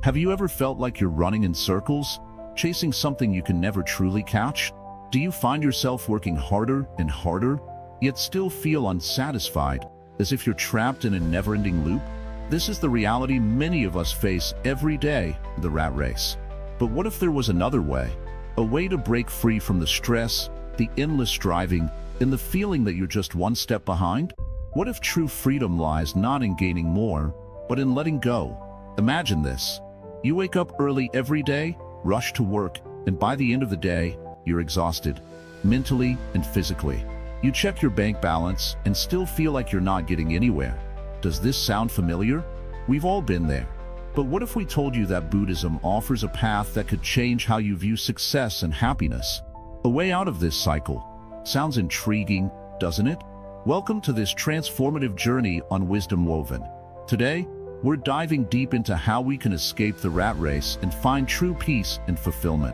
Have you ever felt like you're running in circles, chasing something you can never truly catch? Do you find yourself working harder and harder, yet still feel unsatisfied, as if you're trapped in a never-ending loop? This is the reality many of us face every day, the rat race. But what if there was another way? A way to break free from the stress, the endless striving, and the feeling that you're just one step behind? What if true freedom lies not in gaining more, but in letting go? Imagine this. You wake up early every day, rush to work, and by the end of the day, you're exhausted, mentally and physically. You check your bank balance and still feel like you're not getting anywhere. Does this sound familiar? We've all been there. But what if we told you that Buddhism offers a path that could change how you view success and happiness? A way out of this cycle. Sounds intriguing, doesn't it? Welcome to this transformative journey on Wisdom Woven. Today, we're diving deep into how we can escape the rat race and find true peace and fulfillment.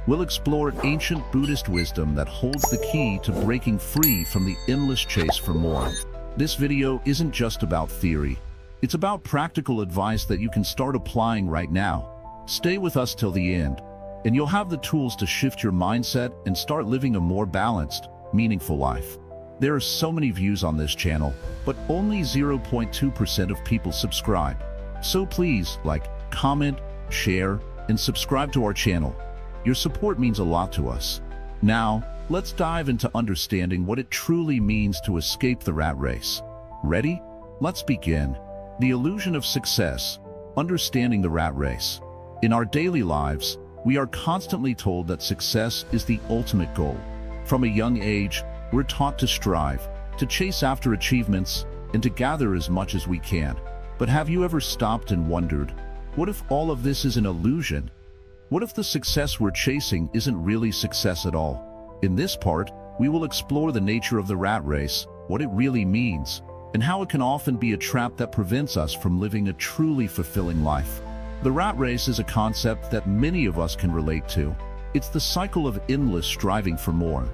We'll explore ancient Buddhist wisdom that holds the key to breaking free from the endless chase for more. This video isn't just about theory. It's about practical advice that you can start applying right now. Stay with us till the end, and you'll have the tools to shift your mindset and start living a more balanced, meaningful life. There are so many views on this channel, but only 0.2% of people subscribe. So please like, comment, share, and subscribe to our channel. Your support means a lot to us. Now, let's dive into understanding what it truly means to escape the rat race. Ready? Let's begin. The illusion of success, understanding the rat race. In our daily lives, we are constantly told that success is the ultimate goal. From a young age, we're taught to strive, to chase after achievements, and to gather as much as we can. But have you ever stopped and wondered, what if all of this is an illusion? What if the success we're chasing isn't really success at all? In this part, we will explore the nature of the rat race, what it really means, and how it can often be a trap that prevents us from living a truly fulfilling life. The rat race is a concept that many of us can relate to. It's the cycle of endless striving for more.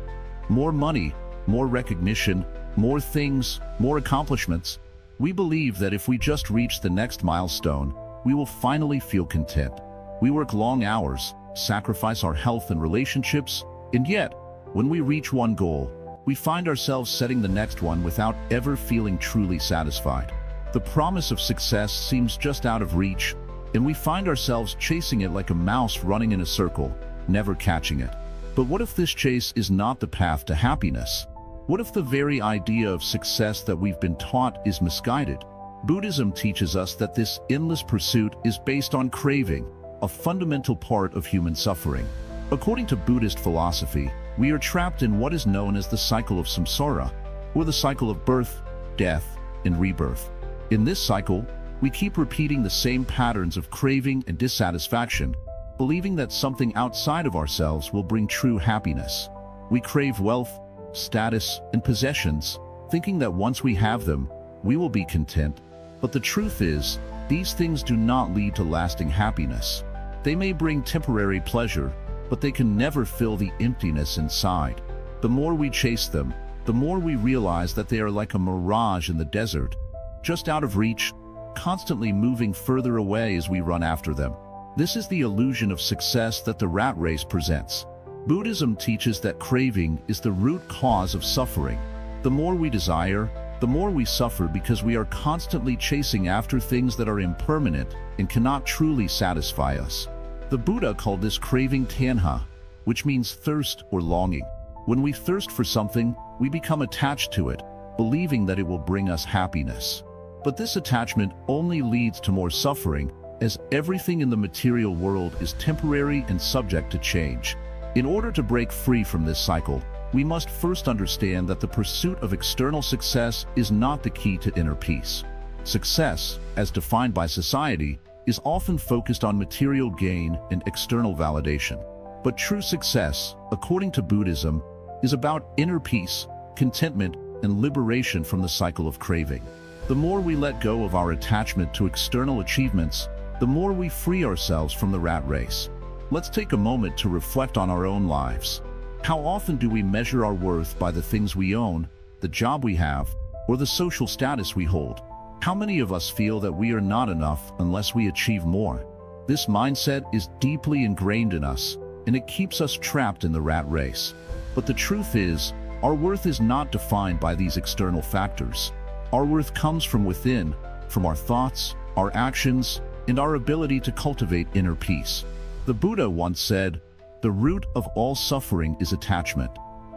More money, more recognition, more things, more accomplishments. We believe that if we just reach the next milestone, we will finally feel content. We work long hours, sacrifice our health and relationships, and yet, when we reach one goal, we find ourselves setting the next one without ever feeling truly satisfied. The promise of success seems just out of reach, and we find ourselves chasing it like a mouse running in a circle, never catching it. But what if this chase is not the path to happiness? What if the very idea of success that we've been taught is misguided? Buddhism teaches us that this endless pursuit is based on craving, a fundamental part of human suffering. According to Buddhist philosophy, we are trapped in what is known as the cycle of samsara, or the cycle of birth, death, and rebirth. In this cycle, we keep repeating the same patterns of craving and dissatisfaction, believing that something outside of ourselves will bring true happiness. We crave wealth, status, and possessions, thinking that once we have them, we will be content. But the truth is, these things do not lead to lasting happiness. They may bring temporary pleasure, but they can never fill the emptiness inside. The more we chase them, the more we realize that they are like a mirage in the desert, just out of reach, constantly moving further away as we run after them. This is the illusion of success that the rat race presents. Buddhism teaches that craving is the root cause of suffering. The more we desire, the more we suffer because we are constantly chasing after things that are impermanent and cannot truly satisfy us. The Buddha called this craving tanha, which means thirst or longing. When we thirst for something, we become attached to it, believing that it will bring us happiness. But this attachment only leads to more suffering, as everything in the material world is temporary and subject to change. In order to break free from this cycle, we must first understand that the pursuit of external success is not the key to inner peace. Success, as defined by society, is often focused on material gain and external validation. But true success, according to Buddhism, is about inner peace, contentment, and liberation from the cycle of craving. The more we let go of our attachment to external achievements, the more we free ourselves from the rat race. Let's take a moment to reflect on our own lives. How often do we measure our worth by the things we own, the job we have, or the social status we hold? How many of us feel that we are not enough unless we achieve more? This mindset is deeply ingrained in us, and it keeps us trapped in the rat race. But the truth is, our worth is not defined by these external factors. Our worth comes from within, from our thoughts, our actions, and our ability to cultivate inner peace. The Buddha once said, "The root of all suffering is attachment."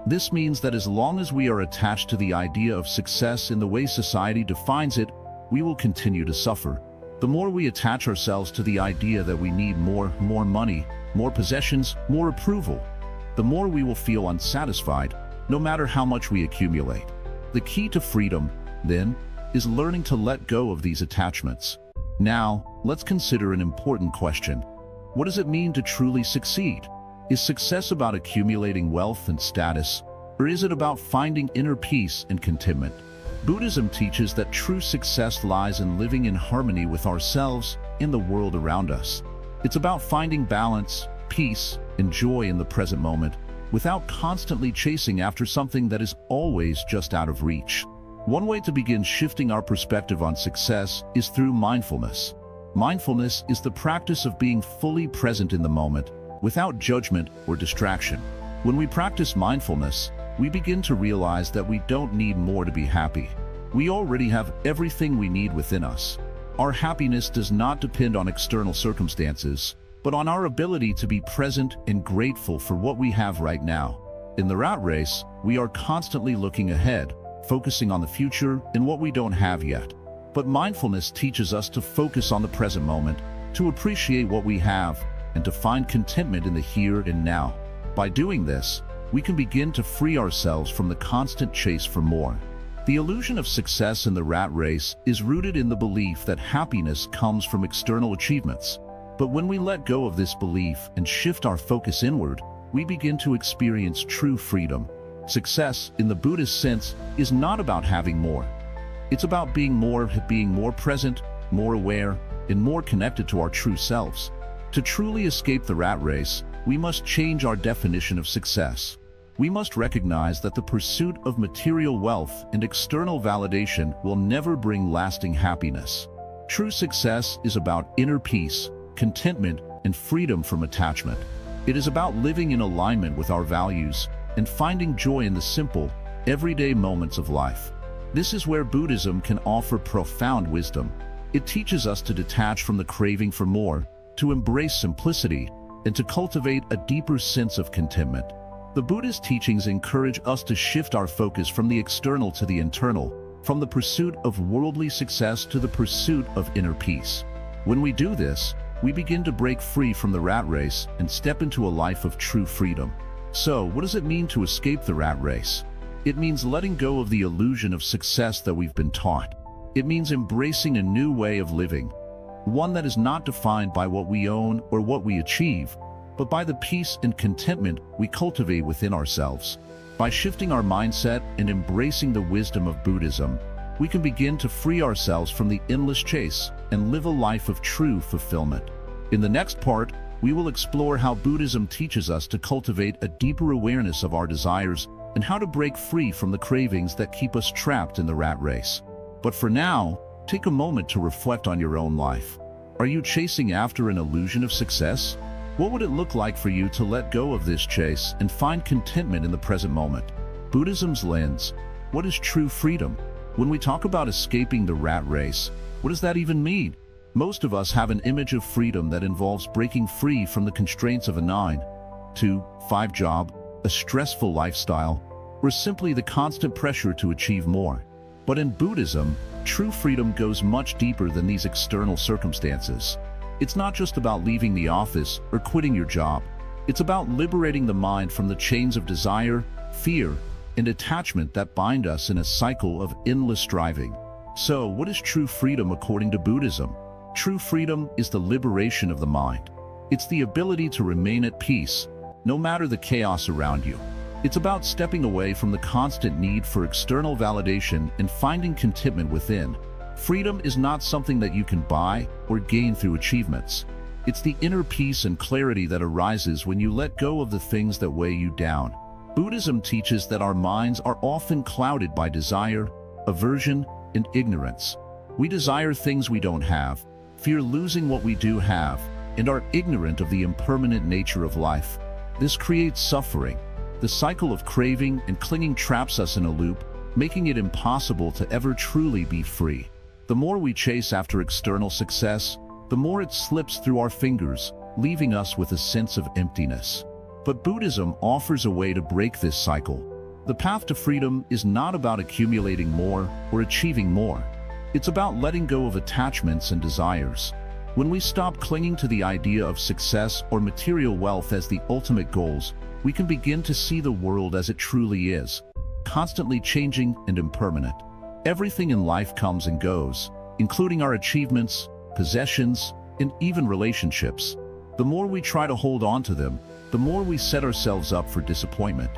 This means that as long as we are attached to the idea of success in the way society defines it, we will continue to suffer. The more we attach ourselves to the idea that we need more money, more possessions, more approval, the more we will feel unsatisfied, no matter how much we accumulate. The key to freedom, then, is learning to let go of these attachments. Now, let's consider an important question. What does it mean to truly succeed? Is success about accumulating wealth and status, or is it about finding inner peace and contentment? Buddhism teaches that true success lies in living in harmony with ourselves and the world around us. It's about finding balance, peace, and joy in the present moment, without constantly chasing after something that is always just out of reach. One way to begin shifting our perspective on success is through mindfulness. Mindfulness is the practice of being fully present in the moment, without judgment or distraction. When we practice mindfulness, we begin to realize that we don't need more to be happy. We already have everything we need within us. Our happiness does not depend on external circumstances, but on our ability to be present and grateful for what we have right now. In the rat race, we are constantly looking ahead, focusing on the future and what we don't have yet. But mindfulness teaches us to focus on the present moment, to appreciate what we have, and to find contentment in the here and now. By doing this, we can begin to free ourselves from the constant chase for more. The illusion of success in the rat race is rooted in the belief that happiness comes from external achievements. But when we let go of this belief and shift our focus inward, we begin to experience true freedom. Success, in the Buddhist sense, is not about having more. It's about being more present, more aware, and more connected to our true selves. To truly escape the rat race, we must change our definition of success. We must recognize that the pursuit of material wealth and external validation will never bring lasting happiness. True success is about inner peace, contentment, and freedom from attachment. It is about living in alignment with our values and finding joy in the simple, everyday moments of life. This is where Buddhism can offer profound wisdom. It teaches us to detach from the craving for more, to embrace simplicity, and to cultivate a deeper sense of contentment. The Buddhist teachings encourage us to shift our focus from the external to the internal, from the pursuit of worldly success to the pursuit of inner peace. When we do this, we begin to break free from the rat race and step into a life of true freedom. So, what does it mean to escape the rat race? It means letting go of the illusion of success that we've been taught. It means embracing a new way of living, one that is not defined by what we own or what we achieve, but by the peace and contentment we cultivate within ourselves. By shifting our mindset and embracing the wisdom of Buddhism, we can begin to free ourselves from the endless chase and live a life of true fulfillment. In the next part, we will explore how Buddhism teaches us to cultivate a deeper awareness of our desires and how to break free from the cravings that keep us trapped in the rat race. But for now, take a moment to reflect on your own life. Are you chasing after an illusion of success? What would it look like for you to let go of this chase and find contentment in the present moment? Buddhism's lens. What is true freedom? When we talk about escaping the rat race, what does that even mean? Most of us have an image of freedom that involves breaking free from the constraints of a 9-to-5 job, a stressful lifestyle, or simply the constant pressure to achieve more. But in Buddhism, true freedom goes much deeper than these external circumstances. It's not just about leaving the office or quitting your job. It's about liberating the mind from the chains of desire, fear, and attachment that bind us in a cycle of endless striving. So, what is true freedom according to Buddhism? True freedom is the liberation of the mind. It's the ability to remain at peace, no matter the chaos around you. It's about stepping away from the constant need for external validation and finding contentment within. Freedom is not something that you can buy or gain through achievements. It's the inner peace and clarity that arises when you let go of the things that weigh you down. Buddhism teaches that our minds are often clouded by desire, aversion, and ignorance. We desire things we don't have, fear losing what we do have, and are ignorant of the impermanent nature of life. This creates suffering. The cycle of craving and clinging traps us in a loop, making it impossible to ever truly be free. The more we chase after external success, the more it slips through our fingers, leaving us with a sense of emptiness. But Buddhism offers a way to break this cycle. The path to freedom is not about accumulating more or achieving more. It's about letting go of attachments and desires. When we stop clinging to the idea of success or material wealth as the ultimate goals, we can begin to see the world as it truly is, constantly changing and impermanent. Everything in life comes and goes, including our achievements, possessions, and even relationships. The more we try to hold on to them, the more we set ourselves up for disappointment.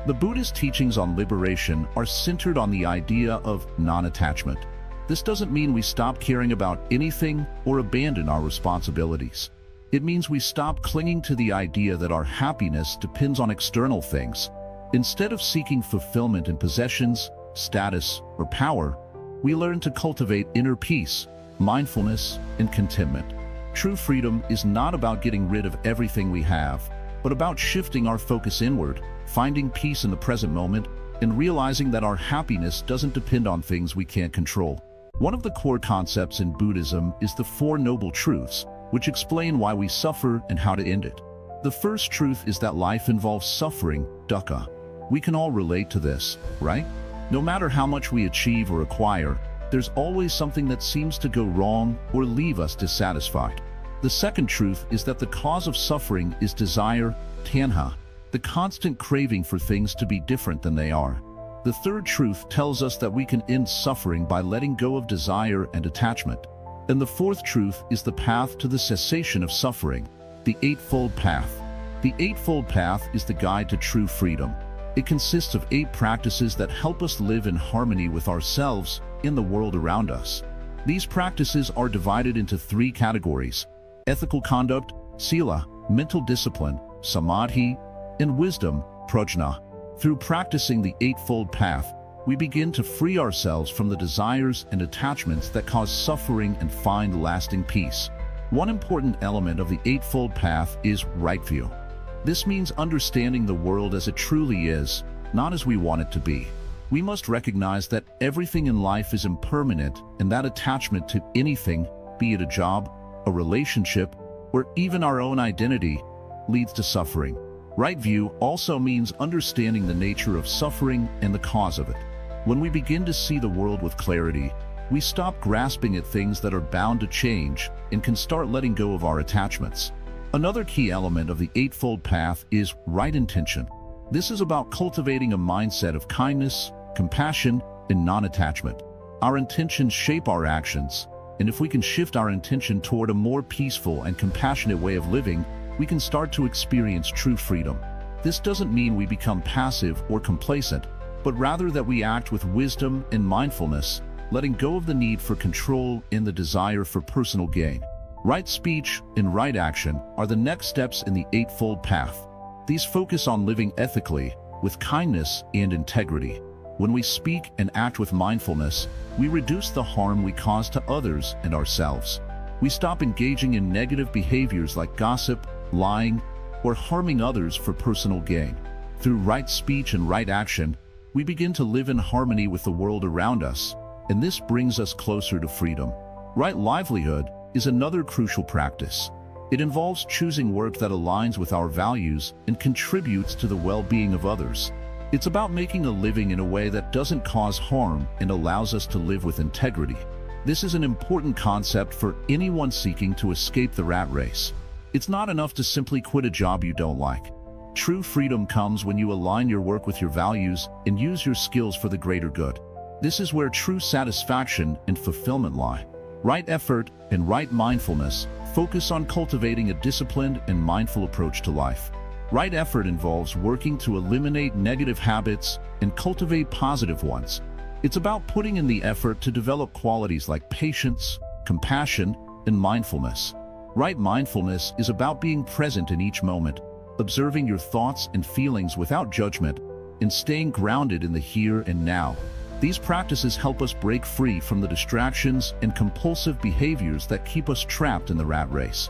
The Buddhist teachings on liberation are centered on the idea of non-attachment. This doesn't mean we stop caring about anything or abandon our responsibilities. It means we stop clinging to the idea that our happiness depends on external things. Instead of seeking fulfillment in possessions, status, or power, we learn to cultivate inner peace, mindfulness, and contentment. True freedom is not about getting rid of everything we have, but about shifting our focus inward, finding peace in the present moment, and realizing that our happiness doesn't depend on things we can't control. One of the core concepts in Buddhism is the Four Noble Truths, which explain why we suffer and how to end it. The first truth is that life involves suffering, dukkha. We can all relate to this, right? No matter how much we achieve or acquire, there's always something that seems to go wrong or leave us dissatisfied. The second truth is that the cause of suffering is desire, tanha, the constant craving for things to be different than they are. The third truth tells us that we can end suffering by letting go of desire and attachment. And the fourth truth is the path to the cessation of suffering, the Eightfold Path. The Eightfold Path is the guide to true freedom. It consists of 8 practices that help us live in harmony with ourselves and the world around us. These practices are divided into 3 categories: ethical conduct, sila, mental discipline, samadhi, and wisdom, prajna. Through practicing the Eightfold Path, we begin to free ourselves from the desires and attachments that cause suffering and find lasting peace. One important element of the Eightfold Path is right view. This means understanding the world as it truly is, not as we want it to be. We must recognize that everything in life is impermanent and that attachment to anything, be it a job, a relationship, or even our own identity, leads to suffering. Right view also means understanding the nature of suffering and the cause of it. When we begin to see the world with clarity, we stop grasping at things that are bound to change and can start letting go of our attachments. Another key element of the Eightfold Path is right intention. This is about cultivating a mindset of kindness, compassion, and non-attachment. Our intentions shape our actions, and if we can shift our intention toward a more peaceful and compassionate way of living, we can start to experience true freedom. This doesn't mean we become passive or complacent, but rather that we act with wisdom and mindfulness, letting go of the need for control and the desire for personal gain. Right speech and right action are the next steps in the Eightfold Path. These focus on living ethically, with kindness and integrity. When we speak and act with mindfulness, we reduce the harm we cause to others and ourselves. We stop engaging in negative behaviors like gossip, lying, or harming others for personal gain. Through right speech and right action, we begin to live in harmony with the world around us, and this brings us closer to freedom. Right livelihood is another crucial practice. It involves choosing work that aligns with our values and contributes to the well-being of others. It's about making a living in a way that doesn't cause harm and allows us to live with integrity. This is an important concept for anyone seeking to escape the rat race. It's not enough to simply quit a job you don't like. True freedom comes when you align your work with your values and use your skills for the greater good. This is where true satisfaction and fulfillment lie. Right effort and right mindfulness focus on cultivating a disciplined and mindful approach to life. Right effort involves working to eliminate negative habits and cultivate positive ones. It's about putting in the effort to develop qualities like patience, compassion, and mindfulness. Right mindfulness is about being present in each moment, observing your thoughts and feelings without judgment, and staying grounded in the here and now. These practices help us break free from the distractions and compulsive behaviors that keep us trapped in the rat race.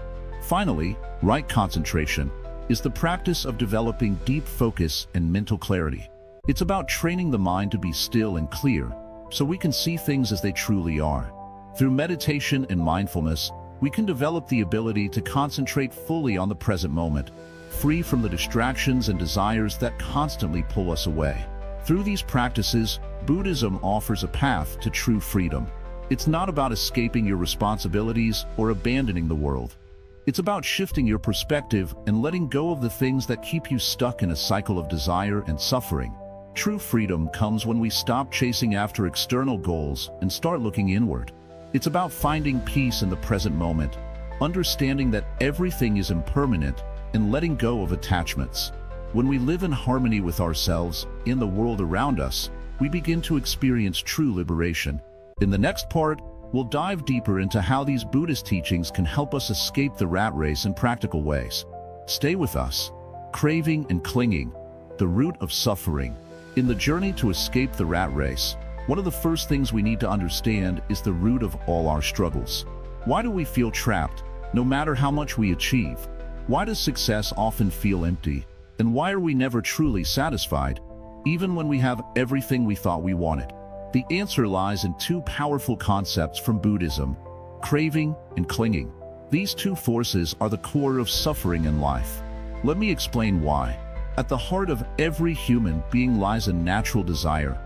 Finally, right concentration is the practice of developing deep focus and mental clarity. It's about training the mind to be still and clear, so we can see things as they truly are. Through meditation and mindfulness, we can develop the ability to concentrate fully on the present moment, free from the distractions and desires that constantly pull us away. Through these practices, Buddhism offers a path to true freedom. It's not about escaping your responsibilities or abandoning the world. It's about shifting your perspective and letting go of the things that keep you stuck in a cycle of desire and suffering. True freedom comes when we stop chasing after external goals and start looking inward. It's about finding peace in the present moment, understanding that everything is impermanent, and letting go of attachments. When we live in harmony with ourselves, in the world around us, we begin to experience true liberation. In the next part, we'll dive deeper into how these Buddhist teachings can help us escape the rat race in practical ways. Stay with us. Craving and clinging, the root of suffering. In the journey to escape the rat race, one of the first things we need to understand is the root of all our struggles. Why do we feel trapped, no matter how much we achieve? Why does success often feel empty? And why are we never truly satisfied, even when we have everything we thought we wanted? The answer lies in two powerful concepts from Buddhism: craving and clinging. These two forces are the core of suffering in life. Let me explain why. At the heart of every human being lies a natural desire.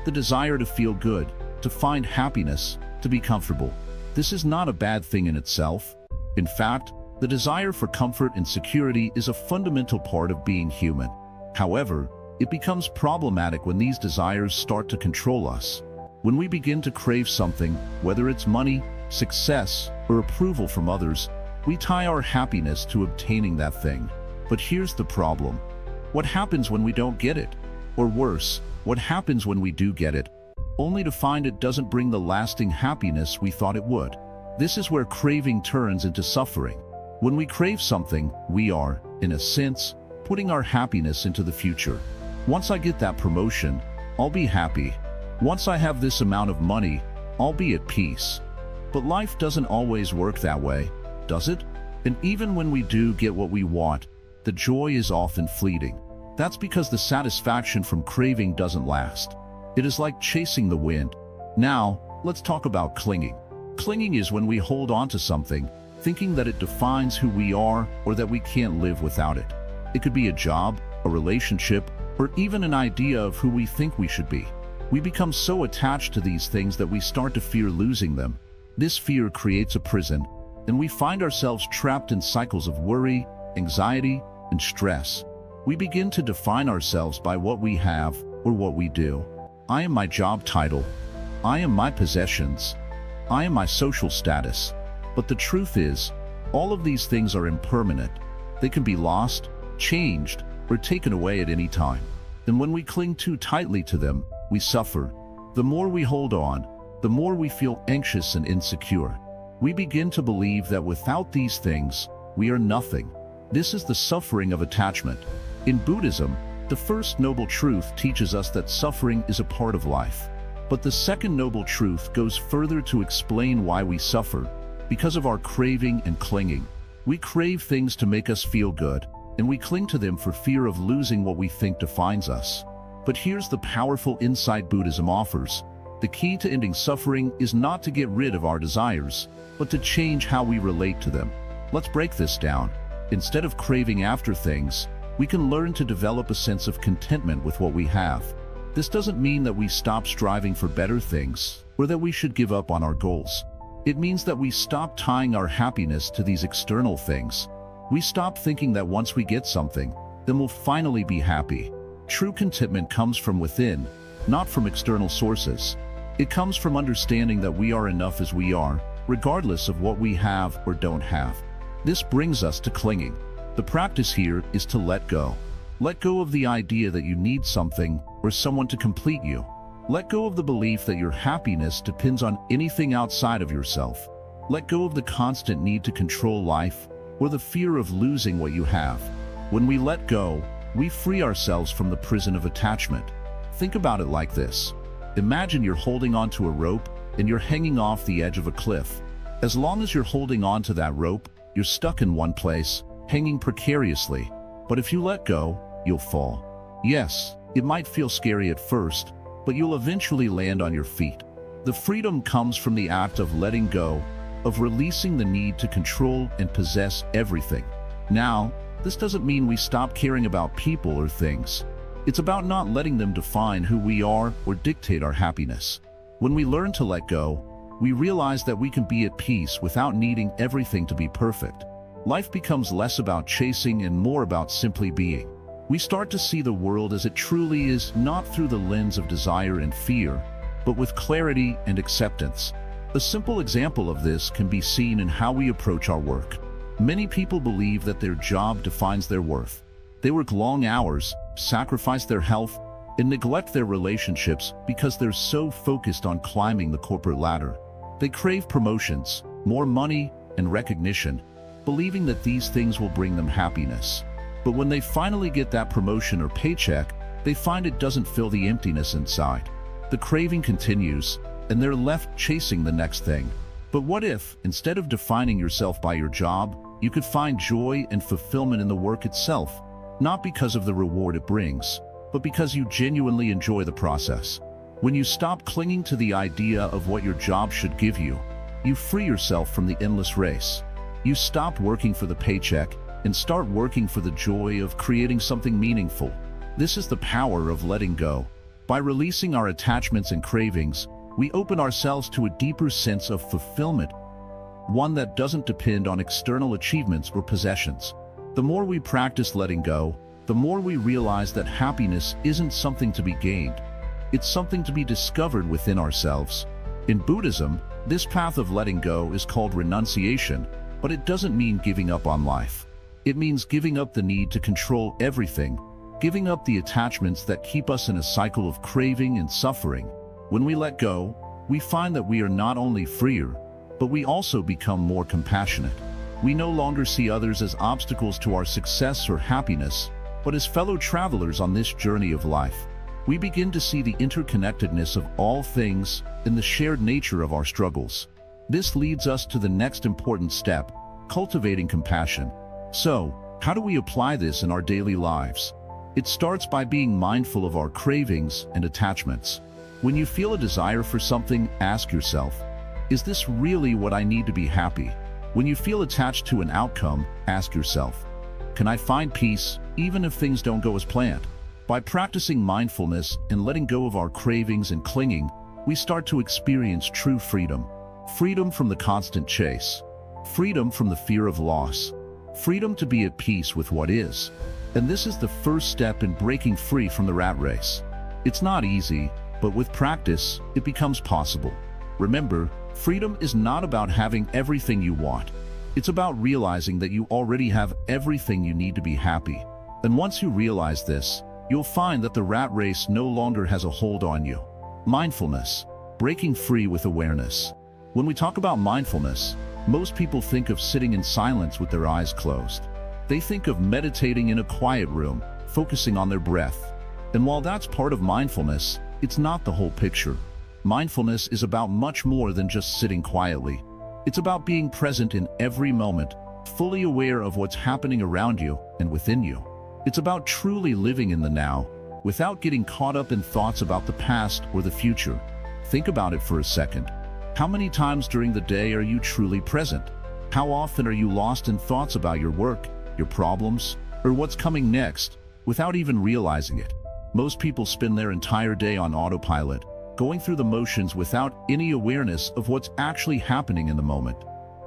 The desire to feel good, to find happiness, to be comfortable. This is not a bad thing in itself. In fact, the desire for comfort and security is a fundamental part of being human. However, it becomes problematic when these desires start to control us. When we begin to crave something, whether it's money, success, or approval from others, we tie our happiness to obtaining that thing. But here's the problem. What happens when we don't get it? Or worse, what happens when we do get it, only to find it doesn't bring the lasting happiness we thought it would? This is where craving turns into suffering. When we crave something, we are, in a sense, putting our happiness into the future. Once I get that promotion, I'll be happy. Once I have this amount of money, I'll be at peace. But life doesn't always work that way, does it? And even when we do get what we want, the joy is often fleeting. That's because the satisfaction from craving doesn't last. It is like chasing the wind. Now, let's talk about clinging. Clinging is when we hold on to something, thinking that it defines who we are or that we can't live without it. It could be a job, a relationship, or even an idea of who we think we should be. We become so attached to these things that we start to fear losing them. This fear creates a prison, and we find ourselves trapped in cycles of worry, anxiety, and stress. We begin to define ourselves by what we have or what we do. I am my job title. I am my possessions. I am my social status. But the truth is, all of these things are impermanent. They can be lost, changed, or taken away at any time. And when we cling too tightly to them, we suffer. The more we hold on, the more we feel anxious and insecure. We begin to believe that without these things, we are nothing. This is the suffering of attachment. In Buddhism, the first noble truth teaches us that suffering is a part of life. But the second noble truth goes further to explain why we suffer. Because of our craving and clinging. We crave things to make us feel good, and we cling to them for fear of losing what we think defines us. But here's the powerful insight Buddhism offers. The key to ending suffering is not to get rid of our desires, but to change how we relate to them. Let's break this down. Instead of craving after things, we can learn to develop a sense of contentment with what we have. This doesn't mean that we stop striving for better things, or that we should give up on our goals. It means that we stop tying our happiness to these external things. We stop thinking that once we get something, then we'll finally be happy. True contentment comes from within, not from external sources. It comes from understanding that we are enough as we are, regardless of what we have or don't have. This brings us to clinging. The practice here is to let go. Let go of the idea that you need something or someone to complete you. Let go of the belief that your happiness depends on anything outside of yourself. Let go of the constant need to control life or the fear of losing what you have. When we let go, we free ourselves from the prison of attachment. Think about it like this. Imagine you're holding onto a rope and you're hanging off the edge of a cliff. As long as you're holding on to that rope, You're stuck in one place, hanging precariously. But if you let go, you'll fall. Yes, it might feel scary at first, but you'll eventually land on your feet. The freedom comes from the act of letting go, of releasing the need to control and possess everything. Now, this doesn't mean we stop caring about people or things. It's about not letting them define who we are or dictate our happiness. When we learn to let go, we realize that we can be at peace without needing everything to be perfect. Life becomes less about chasing and more about simply being. We start to see the world as it truly is, not through the lens of desire and fear, but with clarity and acceptance. A simple example of this can be seen in how we approach our work. Many people believe that their job defines their worth. They work long hours, sacrifice their health, and neglect their relationships because they're so focused on climbing the corporate ladder. They crave promotions, more money, and recognition, believing that these things will bring them happiness. But when they finally get that promotion or paycheck, they find it doesn't fill the emptiness inside. The craving continues, and they're left chasing the next thing. But what if, instead of defining yourself by your job, you could find joy and fulfillment in the work itself, not because of the reward it brings, but because you genuinely enjoy the process? When you stop clinging to the idea of what your job should give you, you free yourself from the endless race. You stop working for the paycheck and start working for the joy of creating something meaningful. This is the power of letting go. By releasing our attachments and cravings, we open ourselves to a deeper sense of fulfillment, one that doesn't depend on external achievements or possessions. The more we practice letting go, the more we realize that happiness isn't something to be gained. It's something to be discovered within ourselves. In Buddhism, this path of letting go is called renunciation, but it doesn't mean giving up on life. It means giving up the need to control everything, giving up the attachments that keep us in a cycle of craving and suffering. When we let go, we find that we are not only freer, but we also become more compassionate. We no longer see others as obstacles to our success or happiness, but as fellow travelers on this journey of life. We begin to see the interconnectedness of all things and the shared nature of our struggles. This leads us to the next important step, cultivating compassion. So, how do we apply this in our daily lives? It starts by being mindful of our cravings and attachments. When you feel a desire for something, ask yourself, is this really what I need to be happy? When you feel attached to an outcome, ask yourself, can I find peace even if things don't go as planned? By practicing mindfulness and letting go of our cravings and clinging, we start to experience true freedom. Freedom from the constant chase. Freedom from the fear of loss. Freedom to be at peace with what is. And this is the first step in breaking free from the rat race. It's not easy, but with practice, it becomes possible. Remember, freedom is not about having everything you want. It's about realizing that you already have everything you need to be happy. And once you realize this, you'll find that the rat race no longer has a hold on you. Mindfulness. Breaking free with awareness. When we talk about mindfulness, most people think of sitting in silence with their eyes closed. They think of meditating in a quiet room, focusing on their breath. And while that's part of mindfulness, it's not the whole picture. Mindfulness is about much more than just sitting quietly. It's about being present in every moment, fully aware of what's happening around you and within you. It's about truly living in the now, without getting caught up in thoughts about the past or the future. Think about it for a second. How many times during the day are you truly present? How often are you lost in thoughts about your work, your problems, or what's coming next, without even realizing it? Most people spend their entire day on autopilot, going through the motions without any awareness of what's actually happening in the moment.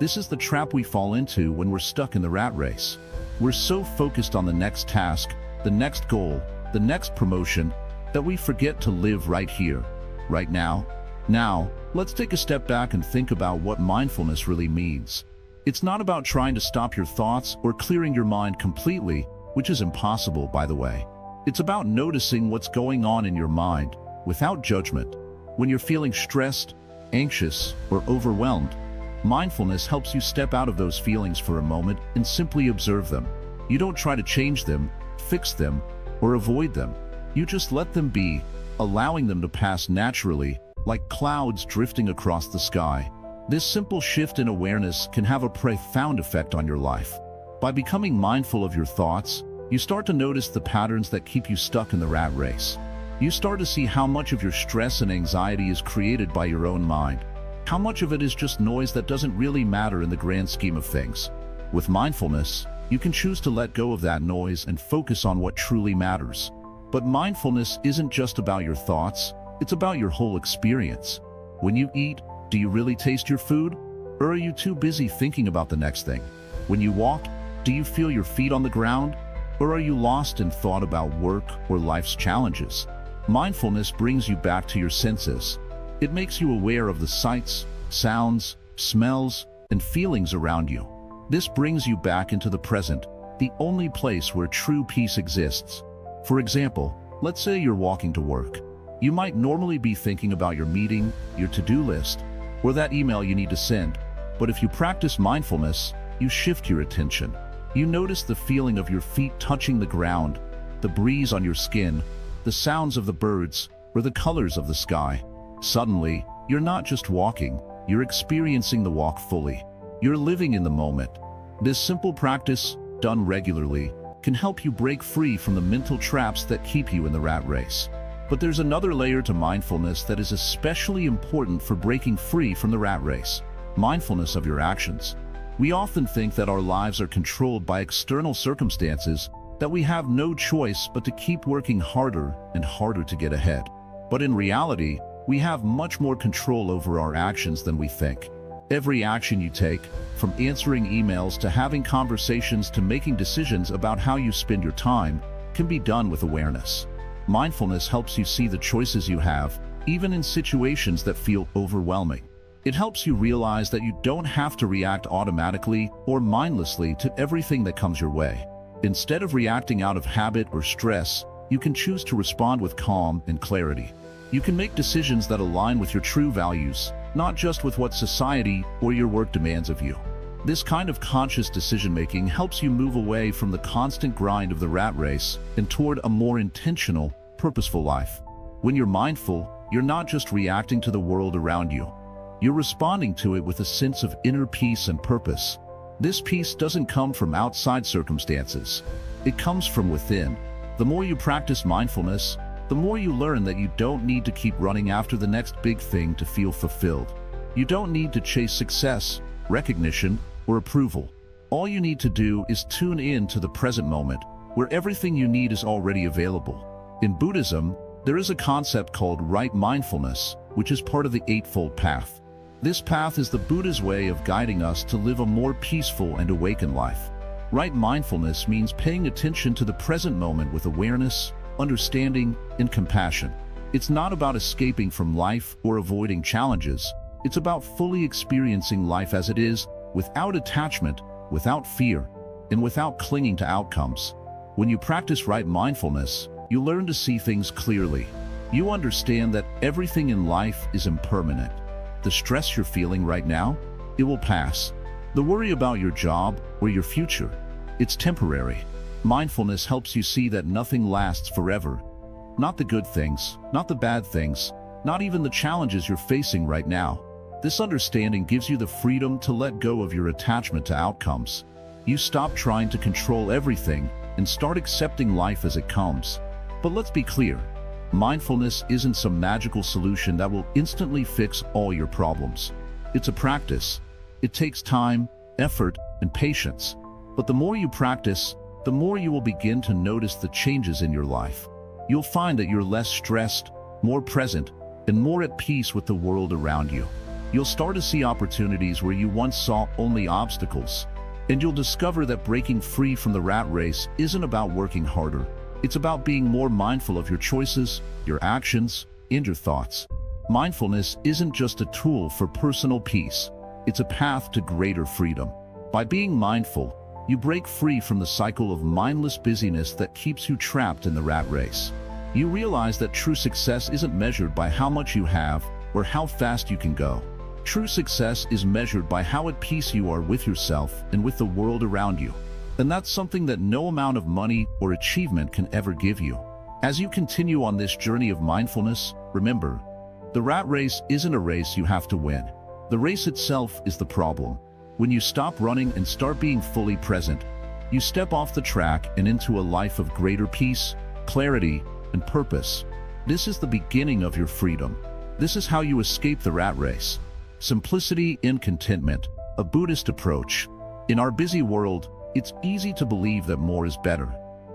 This is the trap we fall into when we're stuck in the rat race. We're so focused on the next task, the next goal, the next promotion, that we forget to live right here, right now. Now, let's take a step back and think about what mindfulness really means. It's not about trying to stop your thoughts or clearing your mind completely, which is impossible, by the way. It's about noticing what's going on in your mind, without judgment. When you're feeling stressed, anxious, or overwhelmed, mindfulness helps you step out of those feelings for a moment and simply observe them. You don't try to change them, fix them, or avoid them. You just let them be, allowing them to pass naturally, like clouds drifting across the sky. This simple shift in awareness can have a profound effect on your life. By becoming mindful of your thoughts, you start to notice the patterns that keep you stuck in the rat race. You start to see how much of your stress and anxiety is created by your own mind. How much of it is just noise that doesn't really matter in the grand scheme of things. With mindfulness, you can choose to let go of that noise and focus on what truly matters. But mindfulness isn't just about your thoughts, it's about your whole experience. When you eat, do you really taste your food? Or are you too busy thinking about the next thing? When you walk, do you feel your feet on the ground? Or are you lost in thought about work or life's challenges? Mindfulness brings you back to your senses. It makes you aware of the sights, sounds, smells, and feelings around you. This brings you back into the present, the only place where true peace exists. For example, let's say you're walking to work. You might normally be thinking about your meeting, your to-do list, or that email you need to send. But if you practice mindfulness, you shift your attention. You notice the feeling of your feet touching the ground, the breeze on your skin, the sounds of the birds, or the colors of the sky. Suddenly, you're not just walking, you're experiencing the walk fully. You're living in the moment. This simple practice, done regularly, can help you break free from the mental traps that keep you in the rat race. But there's another layer to mindfulness that is especially important for breaking free from the rat race: mindfulness of your actions. We often think that our lives are controlled by external circumstances, that we have no choice but to keep working harder and harder to get ahead. But in reality, we have much more control over our actions than we think. Every action you take, from answering emails to having conversations to making decisions about how you spend your time, can be done with awareness. Mindfulness helps you see the choices you have, even in situations that feel overwhelming. It helps you realize that you don't have to react automatically or mindlessly to everything that comes your way. Instead of reacting out of habit or stress, you can choose to respond with calm and clarity. You can make decisions that align with your true values, not just with what society or your work demands of you. This kind of conscious decision-making helps you move away from the constant grind of the rat race and toward a more intentional, purposeful life. When you're mindful, you're not just reacting to the world around you. You're responding to it with a sense of inner peace and purpose. This peace doesn't come from outside circumstances. It comes from within. The more you practice mindfulness, the more you learn that you don't need to keep running after the next big thing to feel fulfilled. You don't need to chase success, recognition, or approval. All you need to do is tune in to the present moment, where everything you need is already available. In Buddhism, there is a concept called right mindfulness, which is part of the Eightfold Path. This path is the Buddha's way of guiding us to live a more peaceful and awakened life. Right mindfulness means paying attention to the present moment with awareness, understanding, and compassion. It's not about escaping from life or avoiding challenges. It's about fully experiencing life as it is, without attachment, without fear, and without clinging to outcomes. When you practice right mindfulness, you learn to see things clearly. You understand that everything in life is impermanent. The stress you're feeling right now, it will pass. The worry about your job or your future, it's temporary. Mindfulness helps you see that nothing lasts forever. Not the good things, not the bad things, not even the challenges you're facing right now. This understanding gives you the freedom to let go of your attachment to outcomes. You stop trying to control everything and start accepting life as it comes. But let's be clear. Mindfulness isn't some magical solution that will instantly fix all your problems. It's a practice. It takes time, effort, and patience. But the more you practice, the more you will begin to notice the changes in your life. You'll find that you're less stressed, more present, and more at peace with the world around you. You'll start to see opportunities where you once saw only obstacles. And you'll discover that breaking free from the rat race isn't about working harder. It's about being more mindful of your choices, your actions, and your thoughts. Mindfulness isn't just a tool for personal peace. It's a path to greater freedom. By being mindful, you break free from the cycle of mindless busyness that keeps you trapped in the rat race. You realize that true success isn't measured by how much you have or how fast you can go. True success is measured by how at peace you are with yourself and with the world around you. And that's something that no amount of money or achievement can ever give you. As you continue on this journey of mindfulness, remember, the rat race isn't a race you have to win. The race itself is the problem. When you stop running and start being fully present, you step off the track and into a life of greater peace, clarity, and purpose. This is the beginning of your freedom. This is how you escape the rat race. Simplicity and contentment, a Buddhist approach. In our busy world, it's easy to believe that more is better.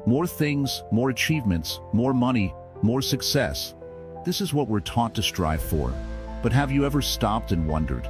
More things, more achievements, more money, more success. This is what we're taught to strive for. But have you ever stopped and wondered,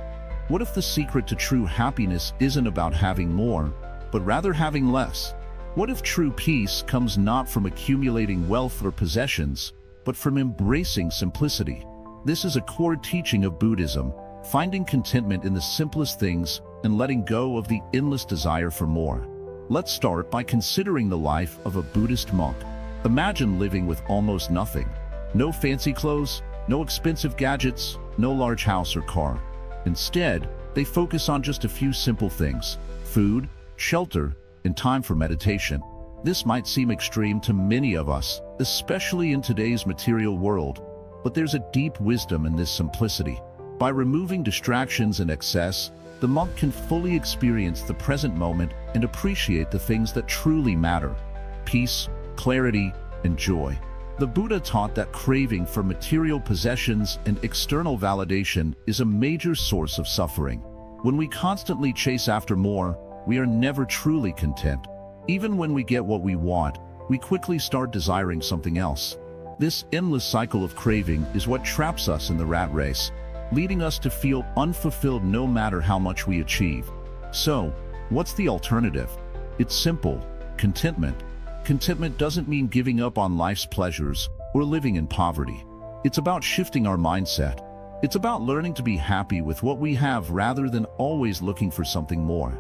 what if the secret to true happiness isn't about having more, but rather having less? What if true peace comes not from accumulating wealth or possessions, but from embracing simplicity? This is a core teaching of Buddhism, finding contentment in the simplest things and letting go of the endless desire for more. Let's start by considering the life of a Buddhist monk. Imagine living with almost nothing. No fancy clothes, no expensive gadgets, no large house or car. Instead, they focus on just a few simple things: food, shelter, and time for meditation. This might seem extreme to many of us, especially in today's material world, but there's a deep wisdom in this simplicity. By removing distractions and excess, the monk can fully experience the present moment and appreciate the things that truly matter: peace, clarity, and joy. The Buddha taught that craving for material possessions and external validation is a major source of suffering. When we constantly chase after more, we are never truly content. Even when we get what we want, we quickly start desiring something else. This endless cycle of craving is what traps us in the rat race, leading us to feel unfulfilled no matter how much we achieve. So, what's the alternative? It's simple: contentment. Contentment doesn't mean giving up on life's pleasures or living in poverty. It's about shifting our mindset. It's about learning to be happy with what we have rather than always looking for something more.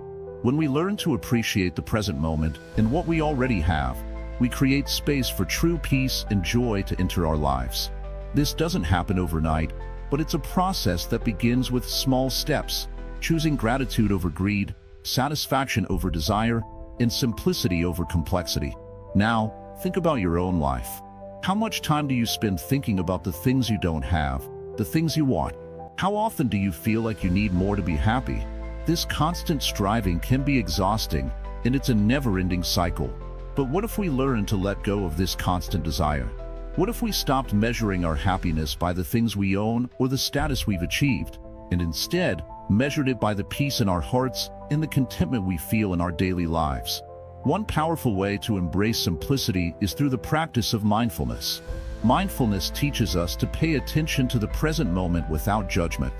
When we learn to appreciate the present moment and what we already have, we create space for true peace and joy to enter our lives. This doesn't happen overnight, but it's a process that begins with small steps, choosing gratitude over greed, satisfaction over desire, and simplicity over complexity. Now, think about your own life. How much time do you spend thinking about the things you don't have, the things you want? How often do you feel like you need more to be happy? This constant striving can be exhausting, and it's a never-ending cycle. But what if we learn to let go of this constant desire? What if we stopped measuring our happiness by the things we own or the status we've achieved, and instead measured it by the peace in our hearts and the contentment we feel in our daily lives? One powerful way to embrace simplicity is through the practice of mindfulness. Mindfulness teaches us to pay attention to the present moment without judgment.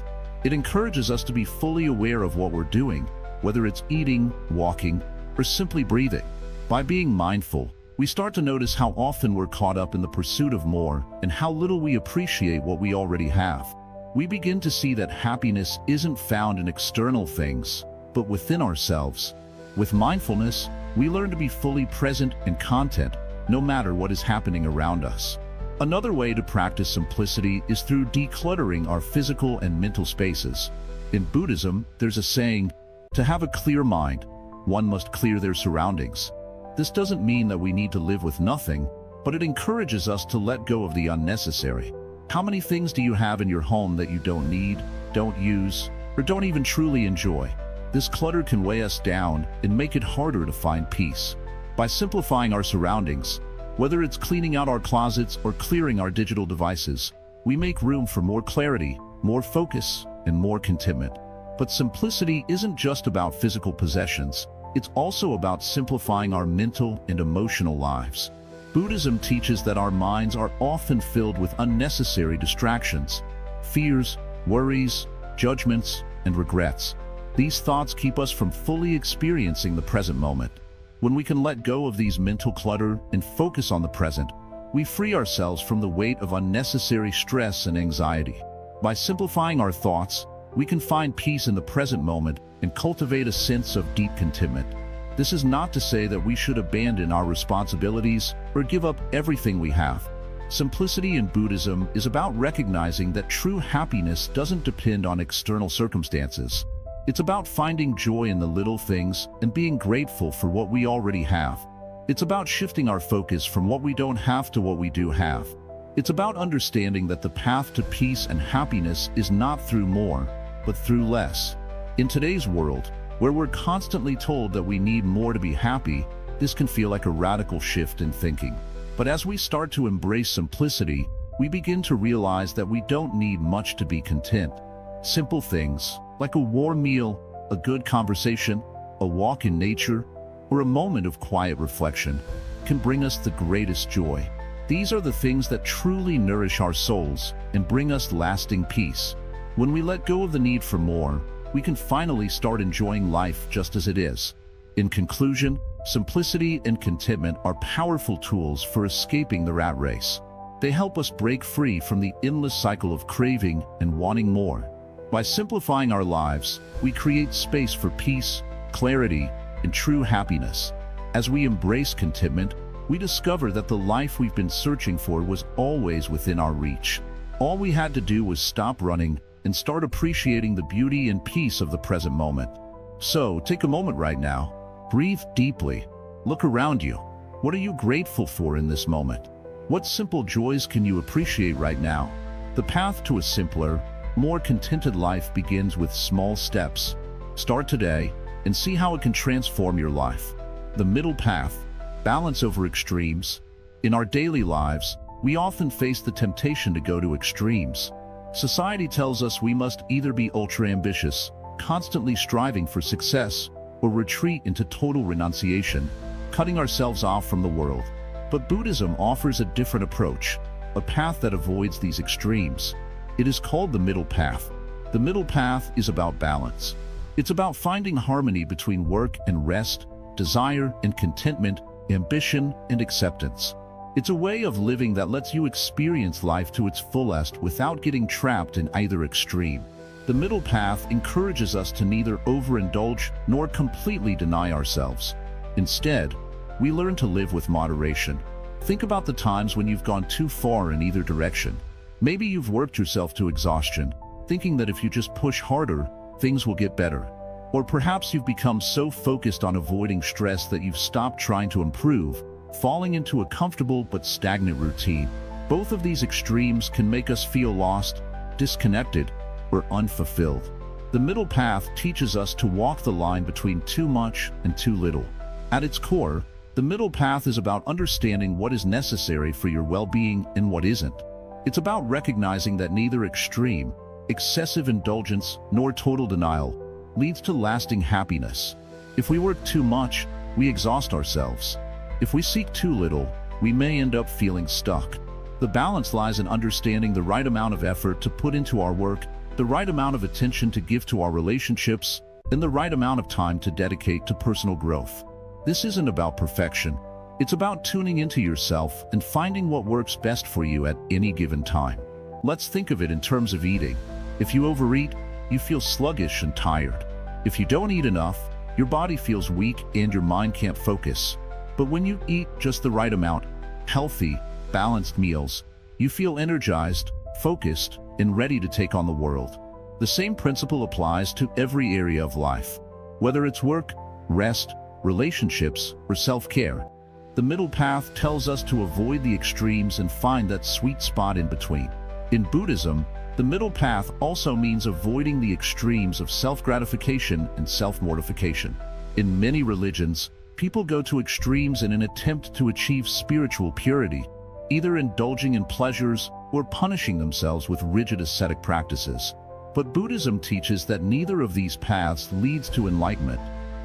It encourages us to be fully aware of what we're doing, whether it's eating, walking, or simply breathing. By being mindful, we start to notice how often we're caught up in the pursuit of more and how little we appreciate what we already have. We begin to see that happiness isn't found in external things, but within ourselves. With mindfulness, we learn to be fully present and content, no matter what is happening around us. Another way to practice simplicity is through decluttering our physical and mental spaces. In Buddhism, there's a saying, to have a clear mind, one must clear their surroundings. This doesn't mean that we need to live with nothing, but it encourages us to let go of the unnecessary. How many things do you have in your home that you don't need, don't use, or don't even truly enjoy? This clutter can weigh us down and make it harder to find peace. By simplifying our surroundings, whether it's cleaning out our closets or clearing our digital devices, we make room for more clarity, more focus, and more contentment. But simplicity isn't just about physical possessions. It's also about simplifying our mental and emotional lives. Buddhism teaches that our minds are often filled with unnecessary distractions, fears, worries, judgments, and regrets. These thoughts keep us from fully experiencing the present moment. When we can let go of these mental clutter and focus on the present, we free ourselves from the weight of unnecessary stress and anxiety. By simplifying our thoughts, we can find peace in the present moment and cultivate a sense of deep contentment. This is not to say that we should abandon our responsibilities or give up everything we have. Simplicity in Buddhism is about recognizing that true happiness doesn't depend on external circumstances. It's about finding joy in the little things and being grateful for what we already have. It's about shifting our focus from what we don't have to what we do have. It's about understanding that the path to peace and happiness is not through more, but through less. In today's world, where we're constantly told that we need more to be happy, this can feel like a radical shift in thinking. But as we start to embrace simplicity, we begin to realize that we don't need much to be content. Simple things, like a warm meal, a good conversation, a walk in nature, or a moment of quiet reflection, can bring us the greatest joy. These are the things that truly nourish our souls and bring us lasting peace. When we let go of the need for more, we can finally start enjoying life just as it is. In conclusion, simplicity and contentment are powerful tools for escaping the rat race. They help us break free from the endless cycle of craving and wanting more. By simplifying our lives, we create space for peace, clarity, and true happiness. As we embrace contentment, we discover that the life we've been searching for was always within our reach. All we had to do was stop running and start appreciating the beauty and peace of the present moment. So, take a moment right now, breathe deeply, look around you. What are you grateful for in this moment? What simple joys can you appreciate right now? The path to a simpler, more contented life begins with small steps. Start today and see how it can transform your life. The middle path, balance over extremes. In our daily lives, we often face the temptation to go to extremes. Society tells us we must either be ultra-ambitious, constantly striving for success, or retreat into total renunciation, cutting ourselves off from the world. But Buddhism offers a different approach, a path that avoids these extremes. It is called the middle path. The middle path is about balance. It's about finding harmony between work and rest, desire and contentment, ambition and acceptance. It's a way of living that lets you experience life to its fullest without getting trapped in either extreme. The middle path encourages us to neither overindulge nor completely deny ourselves. Instead, we learn to live with moderation. Think about the times when you've gone too far in either direction. Maybe you've worked yourself to exhaustion, thinking that if you just push harder, things will get better. Or perhaps you've become so focused on avoiding stress that you've stopped trying to improve, falling into a comfortable but stagnant routine. Both of these extremes can make us feel lost, disconnected, or unfulfilled. The middle path teaches us to walk the line between too much and too little. At its core, the middle path is about understanding what is necessary for your well-being and what isn't. It's about recognizing that neither extreme, excessive indulgence, nor total denial leads to lasting happiness. If we work too much, we exhaust ourselves. If we seek too little, we may end up feeling stuck. The balance lies in understanding the right amount of effort to put into our work, the right amount of attention to give to our relationships, and the right amount of time to dedicate to personal growth. This isn't about perfection. It's about tuning into yourself and finding what works best for you at any given time. Let's think of it in terms of eating. If you overeat, you feel sluggish and tired. If you don't eat enough, your body feels weak and your mind can't focus. But when you eat just the right amount, healthy, balanced meals, you feel energized, focused, and ready to take on the world. The same principle applies to every area of life. Whether it's work, rest, relationships, or self-care, the middle path tells us to avoid the extremes and find that sweet spot in between. In Buddhism, the middle path also means avoiding the extremes of self-gratification and self-mortification. In many religions, people go to extremes in an attempt to achieve spiritual purity, either indulging in pleasures or punishing themselves with rigid ascetic practices. But Buddhism teaches that neither of these paths leads to enlightenment.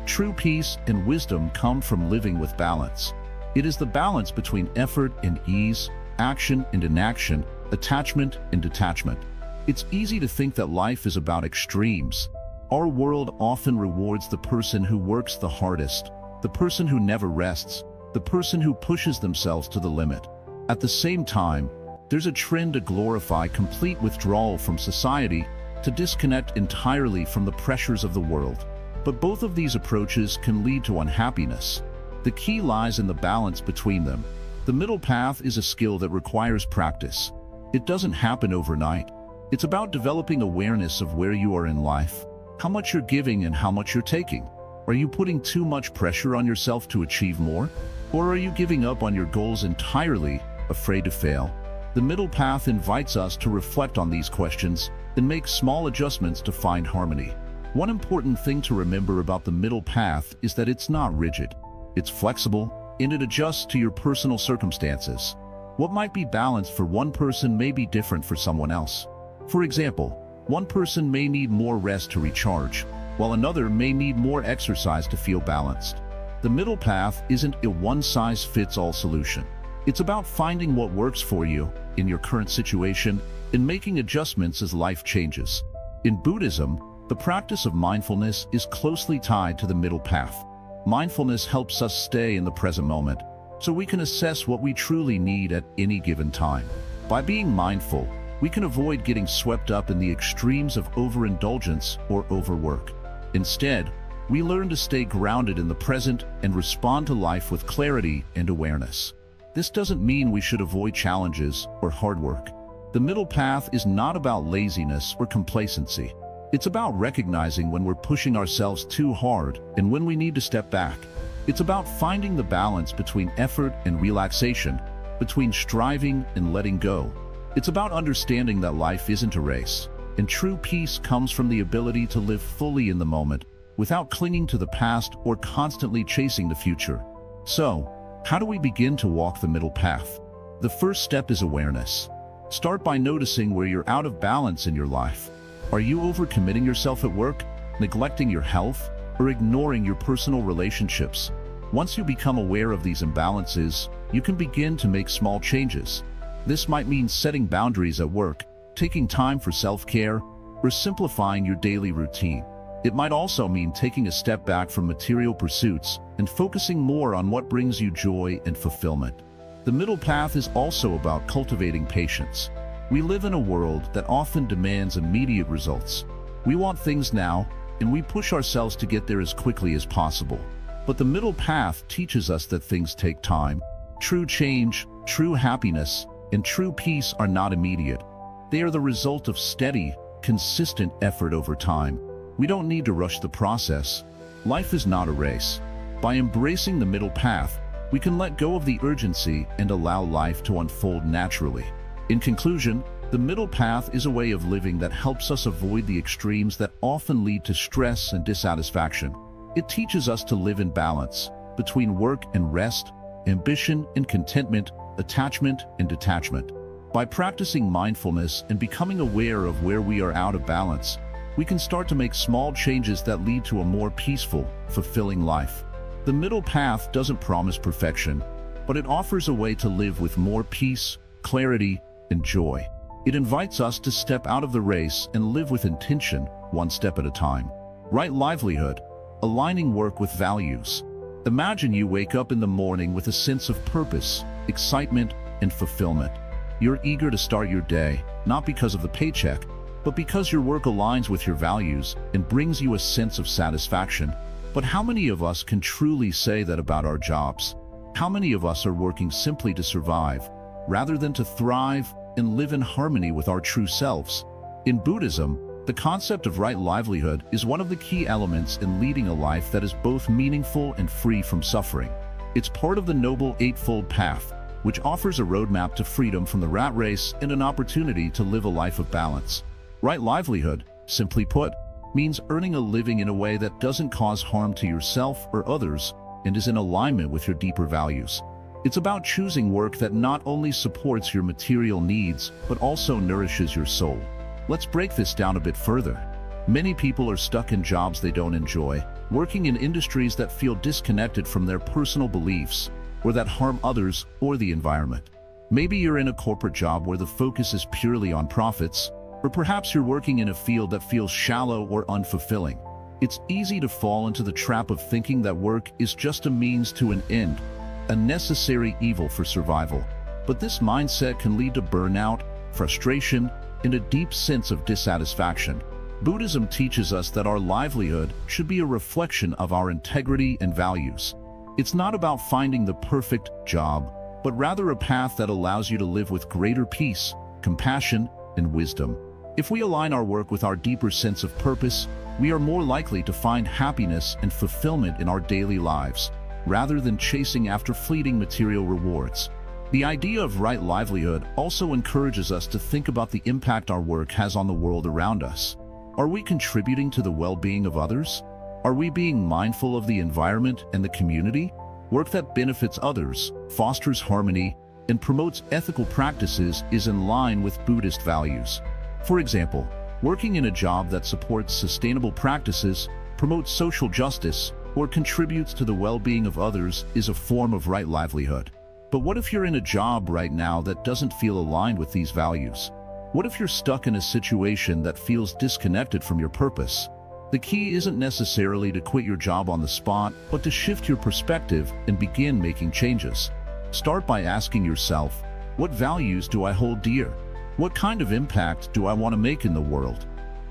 True peace and wisdom come from living with balance. It is the balance between effort and ease, action and inaction, attachment and detachment. It's easy to think that life is about extremes. Our world often rewards the person who works the hardest, the person who never rests, the person who pushes themselves to the limit. At the same time, there's a trend to glorify complete withdrawal from society, to disconnect entirely from the pressures of the world. But both of these approaches can lead to unhappiness. The key lies in the balance between them. The middle path is a skill that requires practice. It doesn't happen overnight. It's about developing awareness of where you are in life, how much you're giving and how much you're taking. Are you putting too much pressure on yourself to achieve more? Or are you giving up on your goals entirely, afraid to fail? The middle path invites us to reflect on these questions and make small adjustments to find harmony. One important thing to remember about the middle path is that it's not rigid. It's flexible, and it adjusts to your personal circumstances. What might be balanced for one person may be different for someone else. For example, one person may need more rest to recharge, while another may need more exercise to feel balanced. The middle path isn't a one-size-fits-all solution. It's about finding what works for you in your current situation and making adjustments as life changes. In Buddhism, the practice of mindfulness is closely tied to the middle path. Mindfulness helps us stay in the present moment, so we can assess what we truly need at any given time. By being mindful, we can avoid getting swept up in the extremes of overindulgence or overwork. Instead, we learn to stay grounded in the present and respond to life with clarity and awareness. This doesn't mean we should avoid challenges or hard work. The middle path is not about laziness or complacency. It's about recognizing when we're pushing ourselves too hard and when we need to step back. It's about finding the balance between effort and relaxation, between striving and letting go. It's about understanding that life isn't a race, and true peace comes from the ability to live fully in the moment, without clinging to the past or constantly chasing the future. So, how do we begin to walk the middle path? The first step is awareness. Start by noticing where you're out of balance in your life. Are you overcommitting yourself at work, neglecting your health, or ignoring your personal relationships? Once you become aware of these imbalances, you can begin to make small changes. This might mean setting boundaries at work, taking time for self-care, or simplifying your daily routine. It might also mean taking a step back from material pursuits and focusing more on what brings you joy and fulfillment. The middle path is also about cultivating patience. We live in a world that often demands immediate results. We want things now, and we push ourselves to get there as quickly as possible. But the middle path teaches us that things take time. True change, true happiness, and true peace are not immediate. They are the result of steady, consistent effort over time. We don't need to rush the process. Life is not a race. By embracing the middle path, we can let go of the urgency and allow life to unfold naturally. In conclusion, the middle path is a way of living that helps us avoid the extremes that often lead to stress and dissatisfaction. It teaches us to live in balance between work and rest, ambition and contentment, attachment and detachment. By practicing mindfulness and becoming aware of where we are out of balance, we can start to make small changes that lead to a more peaceful, fulfilling life. The middle path doesn't promise perfection, but it offers a way to live with more peace, clarity, and joy. It invites us to step out of the race and live with intention, one step at a time. Right livelihood, aligning work with values. Imagine you wake up in the morning with a sense of purpose, excitement, and fulfillment. You're eager to start your day, not because of the paycheck, but because your work aligns with your values and brings you a sense of satisfaction. But how many of us can truly say that about our jobs? How many of us are working simply to survive, rather than to thrive and live in harmony with our true selves? In Buddhism, the concept of right livelihood is one of the key elements in leading a life that is both meaningful and free from suffering. It's part of the Noble Eightfold Path, which offers a roadmap to freedom from the rat race and an opportunity to live a life of balance. Right livelihood, simply put, means earning a living in a way that doesn't cause harm to yourself or others and is in alignment with your deeper values. It's about choosing work that not only supports your material needs, but also nourishes your soul. Let's break this down a bit further. Many people are stuck in jobs they don't enjoy, working in industries that feel disconnected from their personal beliefs, or that harm others or the environment. Maybe you're in a corporate job where the focus is purely on profits, or perhaps you're working in a field that feels shallow or unfulfilling. It's easy to fall into the trap of thinking that work is just a means to an end, a necessary evil for survival. But this mindset can lead to burnout, frustration, and a deep sense of dissatisfaction. Buddhism teaches us that our livelihood should be a reflection of our integrity and values. It's not about finding the perfect job, but rather a path that allows you to live with greater peace, compassion, and wisdom. If we align our work with our deeper sense of purpose, we are more likely to find happiness and fulfillment in our daily lives, rather than chasing after fleeting material rewards. The idea of right livelihood also encourages us to think about the impact our work has on the world around us. Are we contributing to the well-being of others? Are we being mindful of the environment and the community? Work that benefits others, fosters harmony, and promotes ethical practices is in line with Buddhist values. For example, working in a job that supports sustainable practices, promotes social justice, or contributes to the well-being of others is a form of right livelihood. But what if you're in a job right now that doesn't feel aligned with these values? What if you're stuck in a situation that feels disconnected from your purpose? The key isn't necessarily to quit your job on the spot, but to shift your perspective and begin making changes. Start by asking yourself, what values do I hold dear? What kind of impact do I want to make in the world?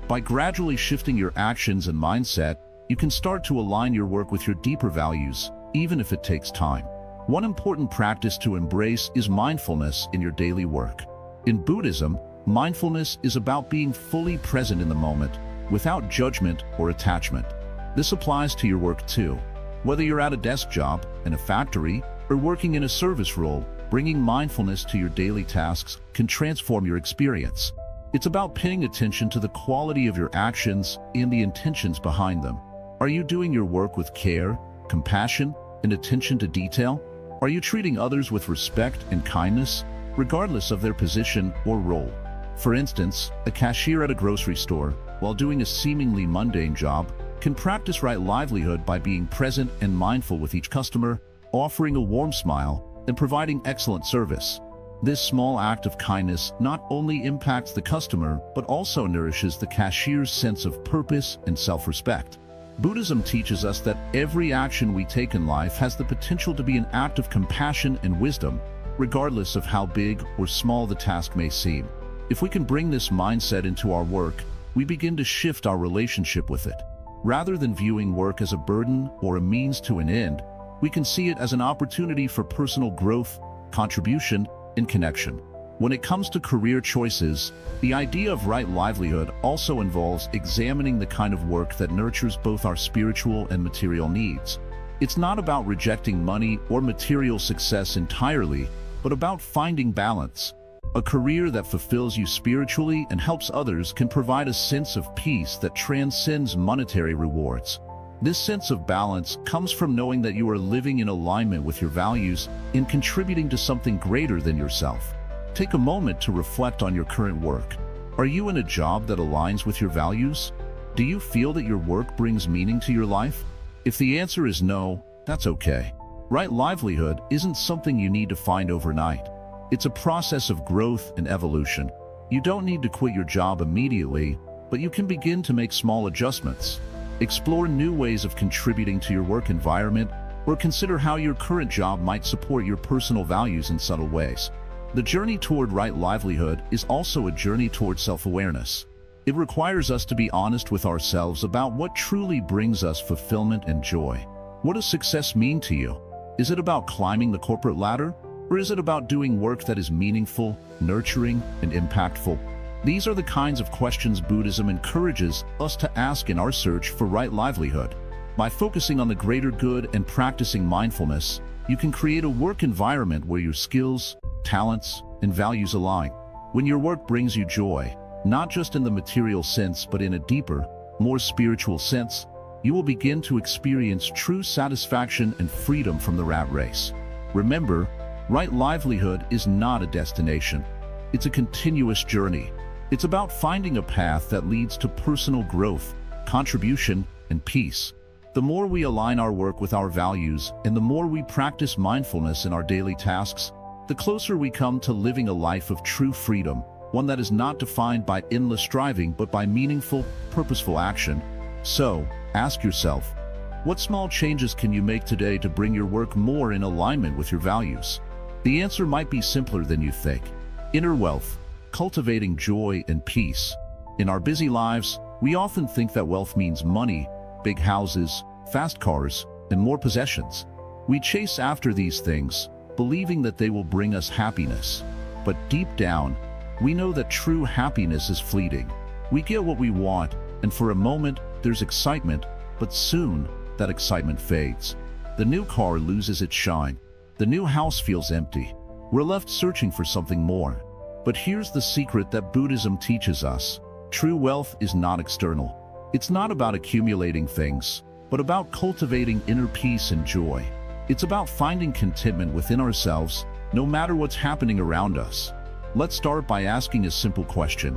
By gradually shifting your actions and mindset, you can start to align your work with your deeper values, even if it takes time. One important practice to embrace is mindfulness in your daily work. In Buddhism, mindfulness is about being fully present in the moment, without judgment or attachment. This applies to your work too. Whether you're at a desk job, in a factory, or working in a service role, bringing mindfulness to your daily tasks can transform your experience. It's about paying attention to the quality of your actions and the intentions behind them. Are you doing your work with care, compassion, and attention to detail? Are you treating others with respect and kindness, regardless of their position or role? For instance, a cashier at a grocery store, while doing a seemingly mundane job, can practice right livelihood by being present and mindful with each customer, offering a warm smile, and providing excellent service. This small act of kindness not only impacts the customer, but also nourishes the cashier's sense of purpose and self-respect. Buddhism teaches us that every action we take in life has the potential to be an act of compassion and wisdom, regardless of how big or small the task may seem. If we can bring this mindset into our work, we begin to shift our relationship with it. Rather than viewing work as a burden or a means to an end, we can see it as an opportunity for personal growth, contribution, and connection. When it comes to career choices, the idea of right livelihood also involves examining the kind of work that nurtures both our spiritual and material needs. It's not about rejecting money or material success entirely, but about finding balance. A career that fulfills you spiritually and helps others can provide a sense of peace that transcends monetary rewards. This sense of balance comes from knowing that you are living in alignment with your values and contributing to something greater than yourself. Take a moment to reflect on your current work. Are you in a job that aligns with your values? Do you feel that your work brings meaning to your life? If the answer is no, that's okay. Right livelihood isn't something you need to find overnight. It's a process of growth and evolution. You don't need to quit your job immediately, but you can begin to make small adjustments. Explore new ways of contributing to your work environment, or consider how your current job might support your personal values in subtle ways. The journey toward right livelihood is also a journey toward self-awareness. It requires us to be honest with ourselves about what truly brings us fulfillment and joy. What does success mean to you? Is it about climbing the corporate ladder? Or is it about doing work that is meaningful, nurturing, and impactful? These are the kinds of questions Buddhism encourages us to ask in our search for right livelihood. By focusing on the greater good and practicing mindfulness, you can create a work environment where your skills, talents, and values align. When your work brings you joy, not just in the material sense but in a deeper, more spiritual sense, you will begin to experience true satisfaction and freedom from the rat race. Remember, right livelihood is not a destination. It's a continuous journey. It's about finding a path that leads to personal growth, contribution, and peace. The more we align our work with our values and the more we practice mindfulness in our daily tasks, the closer we come to living a life of true freedom, one that is not defined by endless striving but by meaningful, purposeful action. So, ask yourself, what small changes can you make today to bring your work more in alignment with your values? The answer might be simpler than you think. Inner wealth, cultivating joy and peace. In our busy lives, we often think that wealth means money, big houses, fast cars, and more possessions. We chase after these things, believing that they will bring us happiness. But deep down, we know that true happiness is fleeting. We get what we want, and for a moment, there's excitement, but soon, that excitement fades. The new car loses its shine. The new house feels empty. We're left searching for something more. But here's the secret that Buddhism teaches us. True wealth is not external. It's not about accumulating things, but about cultivating inner peace and joy. It's about finding contentment within ourselves, no matter what's happening around us. Let's start by asking a simple question.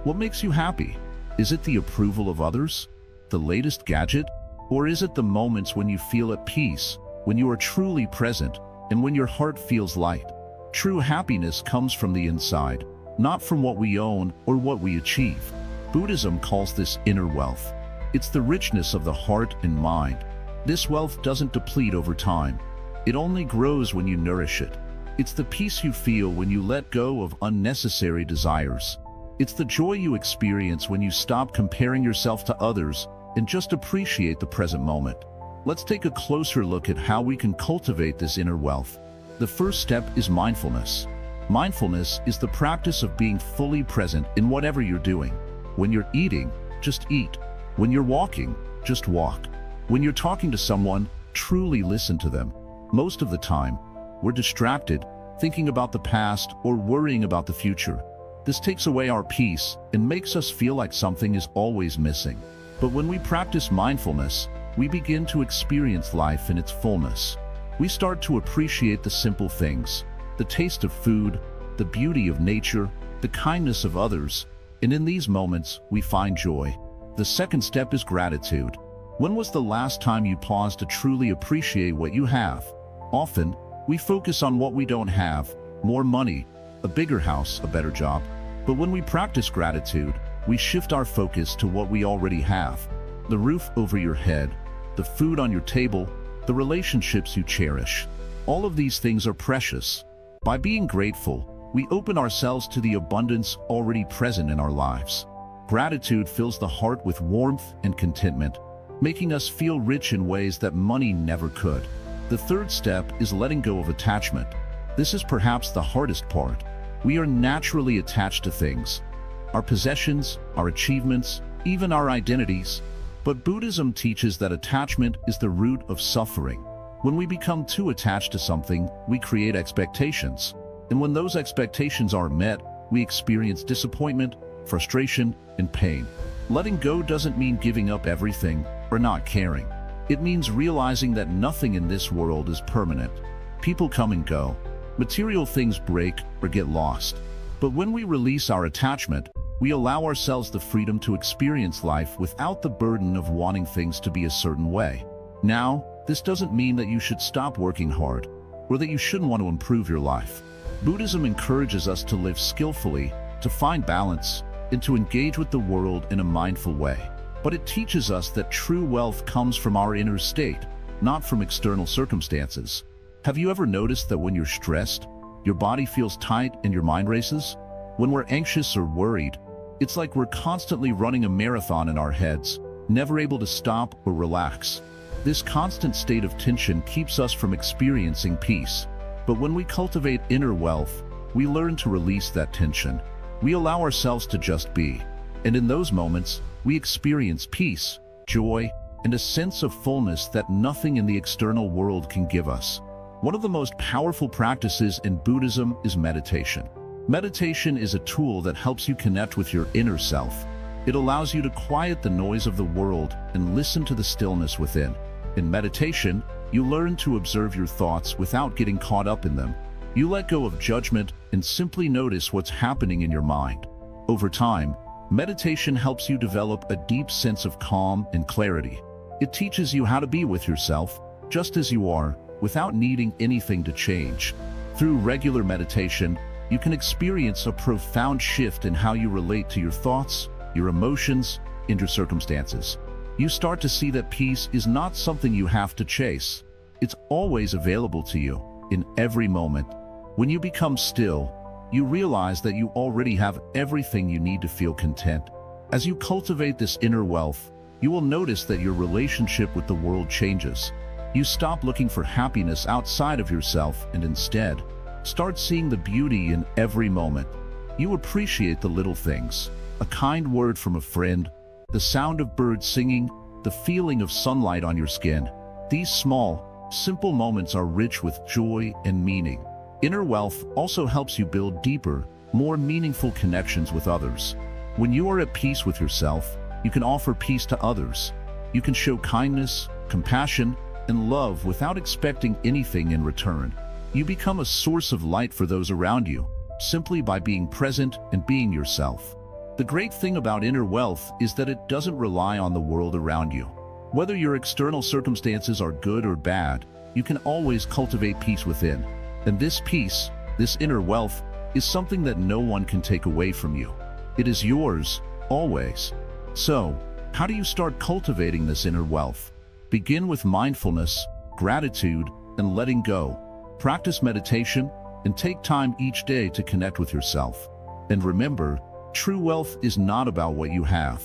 What makes you happy? Is it the approval of others? The latest gadget? Or is it the moments when you feel at peace, when you are truly present, and when your heart feels light? True happiness comes from the inside, not from what we own or what we achieve. Buddhism calls this inner wealth. It's the richness of the heart and mind. This wealth doesn't deplete over time. It only grows when you nourish it. It's the peace you feel when you let go of unnecessary desires. It's the joy you experience when you stop comparing yourself to others and just appreciate the present moment. Let's take a closer look at how we can cultivate this inner wealth. The first step is mindfulness. Mindfulness is the practice of being fully present in whatever you're doing. When you're eating, just eat. When you're walking, just walk. When you're talking to someone, truly listen to them. Most of the time, we're distracted, thinking about the past or worrying about the future. This takes away our peace and makes us feel like something is always missing. But when we practice mindfulness, we begin to experience life in its fullness. We start to appreciate the simple things, the taste of food, the beauty of nature, the kindness of others, and in these moments, we find joy. The second step is gratitude. When was the last time you paused to truly appreciate what you have? Often, we focus on what we don't have, more money, a bigger house, a better job. But when we practice gratitude, we shift our focus to what we already have. The roof over your head, the food on your table, the relationships you cherish. All of these things are precious. By being grateful, we open ourselves to the abundance already present in our lives. Gratitude fills the heart with warmth and contentment, making us feel rich in ways that money never could. The third step is letting go of attachment. This is perhaps the hardest part. We are naturally attached to things, our possessions, our achievements, even our identities. But Buddhism teaches that attachment is the root of suffering. When we become too attached to something, we create expectations. And when those expectations aren't met, we experience disappointment, frustration, and pain. Letting go doesn't mean giving up everything or not caring. It means realizing that nothing in this world is permanent. People come and go. Material things break or get lost. But when we release our attachment, we allow ourselves the freedom to experience life without the burden of wanting things to be a certain way. Now, this doesn't mean that you should stop working hard or that you shouldn't want to improve your life. Buddhism encourages us to live skillfully, to find balance, and to engage with the world in a mindful way. But it teaches us that true wealth comes from our inner state, not from external circumstances. Have you ever noticed that when you're stressed, your body feels tight and your mind races? When we're anxious or worried, it's like we're constantly running a marathon in our heads, never able to stop or relax. This constant state of tension keeps us from experiencing peace. But when we cultivate inner wealth, we learn to release that tension. We allow ourselves to just be. And in those moments, we experience peace, joy, and a sense of fullness that nothing in the external world can give us. One of the most powerful practices in Buddhism is meditation. Meditation is a tool that helps you connect with your inner self. It allows you to quiet the noise of the world and listen to the stillness within. In meditation, you learn to observe your thoughts without getting caught up in them. You let go of judgment and simply notice what's happening in your mind. Over time, meditation helps you develop a deep sense of calm and clarity. It teaches you how to be with yourself, just as you are, without needing anything to change. Through regular meditation, you can experience a profound shift in how you relate to your thoughts, your emotions, and your circumstances. You start to see that peace is not something you have to chase. It's always available to you, in every moment. When you become still, you realize that you already have everything you need to feel content. As you cultivate this inner wealth, you will notice that your relationship with the world changes. You stop looking for happiness outside of yourself and instead start seeing the beauty in every moment. You appreciate the little things, a kind word from a friend, the sound of birds singing, the feeling of sunlight on your skin. These small, simple moments are rich with joy and meaning. Inner wealth also helps you build deeper, more meaningful connections with others. When you are at peace with yourself, you can offer peace to others. You can show kindness, compassion, and love without expecting anything in return. You become a source of light for those around you, simply by being present and being yourself. The great thing about inner wealth is that it doesn't rely on the world around you. Whether your external circumstances are good or bad, you can always cultivate peace within. And this peace, this inner wealth, is something that no one can take away from you. It is yours, always. So, how do you start cultivating this inner wealth? Begin with mindfulness, gratitude, and letting go. Practice meditation, and take time each day to connect with yourself. And remember, true wealth is not about what you have.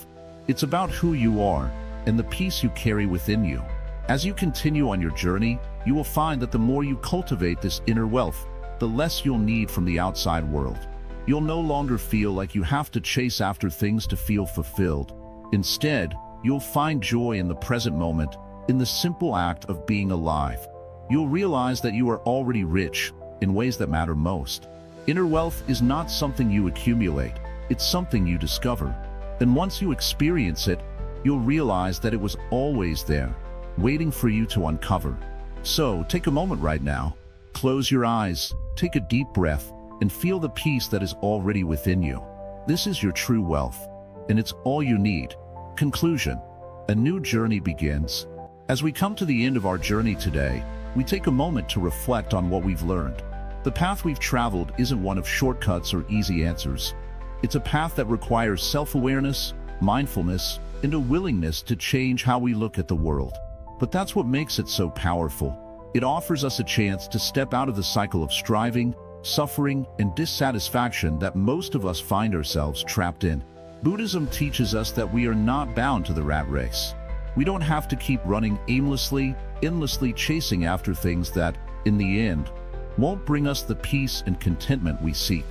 It's about who you are and the peace you carry within you. As you continue on your journey, you will find that the more you cultivate this inner wealth, the less you'll need from the outside world. You'll no longer feel like you have to chase after things to feel fulfilled. Instead, you'll find joy in the present moment, in the simple act of being alive. You'll realize that you are already rich in ways that matter most. Inner wealth is not something you accumulate, it's something you discover. And once you experience it, you'll realize that it was always there, waiting for you to uncover. So, take a moment right now, close your eyes, take a deep breath, and feel the peace that is already within you. This is your true wealth, and it's all you need. Conclusion: a new journey begins. As we come to the end of our journey today, we take a moment to reflect on what we've learned. The path we've traveled isn't one of shortcuts or easy answers. It's a path that requires self-awareness, mindfulness, and a willingness to change how we look at the world. But that's what makes it so powerful. It offers us a chance to step out of the cycle of striving, suffering, and dissatisfaction that most of us find ourselves trapped in. Buddhism teaches us that we are not bound to the rat race. We don't have to keep running aimlessly, endlessly chasing after things that, in the end, won't bring us the peace and contentment we seek.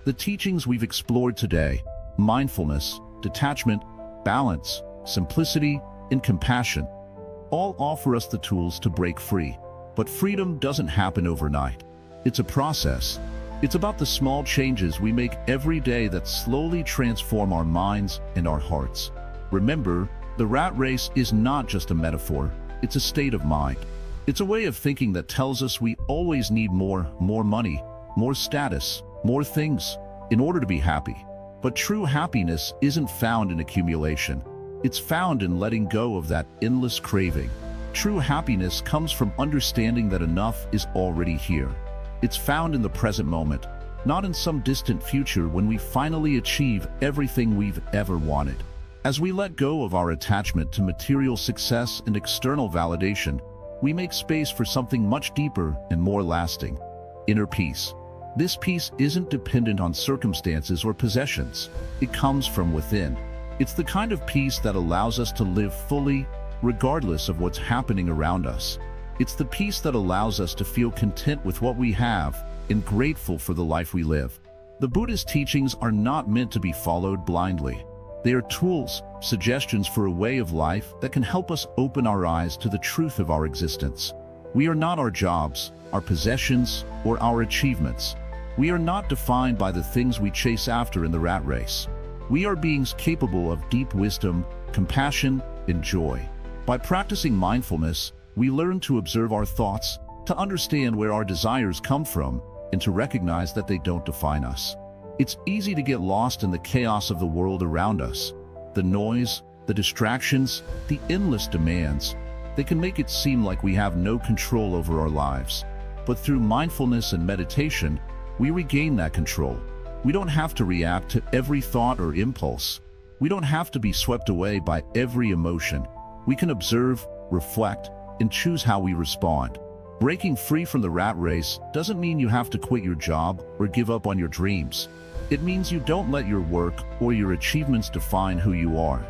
The teachings we've explored today, mindfulness, detachment, balance, simplicity, and compassion, all offer us the tools to break free. But freedom doesn't happen overnight. It's a process. It's about the small changes we make every day that slowly transform our minds and our hearts. Remember, the rat race is not just a metaphor, it's a state of mind. It's a way of thinking that tells us we always need more money, more status, more things, in order to be happy. But true happiness isn't found in accumulation. It's found in letting go of that endless craving. True happiness comes from understanding that enough is already here. It's found in the present moment, not in some distant future when we finally achieve everything we've ever wanted. As we let go of our attachment to material success and external validation, we make space for something much deeper and more lasting: inner peace. This peace isn't dependent on circumstances or possessions. It comes from within. It's the kind of peace that allows us to live fully, regardless of what's happening around us. It's the peace that allows us to feel content with what we have and grateful for the life we live. The Buddhist teachings are not meant to be followed blindly. They are tools, suggestions for a way of life that can help us open our eyes to the truth of our existence. We are not our jobs, our possessions, or our achievements. We are not defined by the things we chase after in the rat race. We are beings capable of deep wisdom, compassion, and joy. By practicing mindfulness, we learn to observe our thoughts, to understand where our desires come from, and to recognize that they don't define us. It's easy to get lost in the chaos of the world around us. The noise, the distractions, the endless demands, they can make it seem like we have no control over our lives. But through mindfulness and meditation, we regain that control. We don't have to react to every thought or impulse. We don't have to be swept away by every emotion. We can observe, reflect, and choose how we respond. Breaking free from the rat race doesn't mean you have to quit your job or give up on your dreams. It means you don't let your work or your achievements define who you are.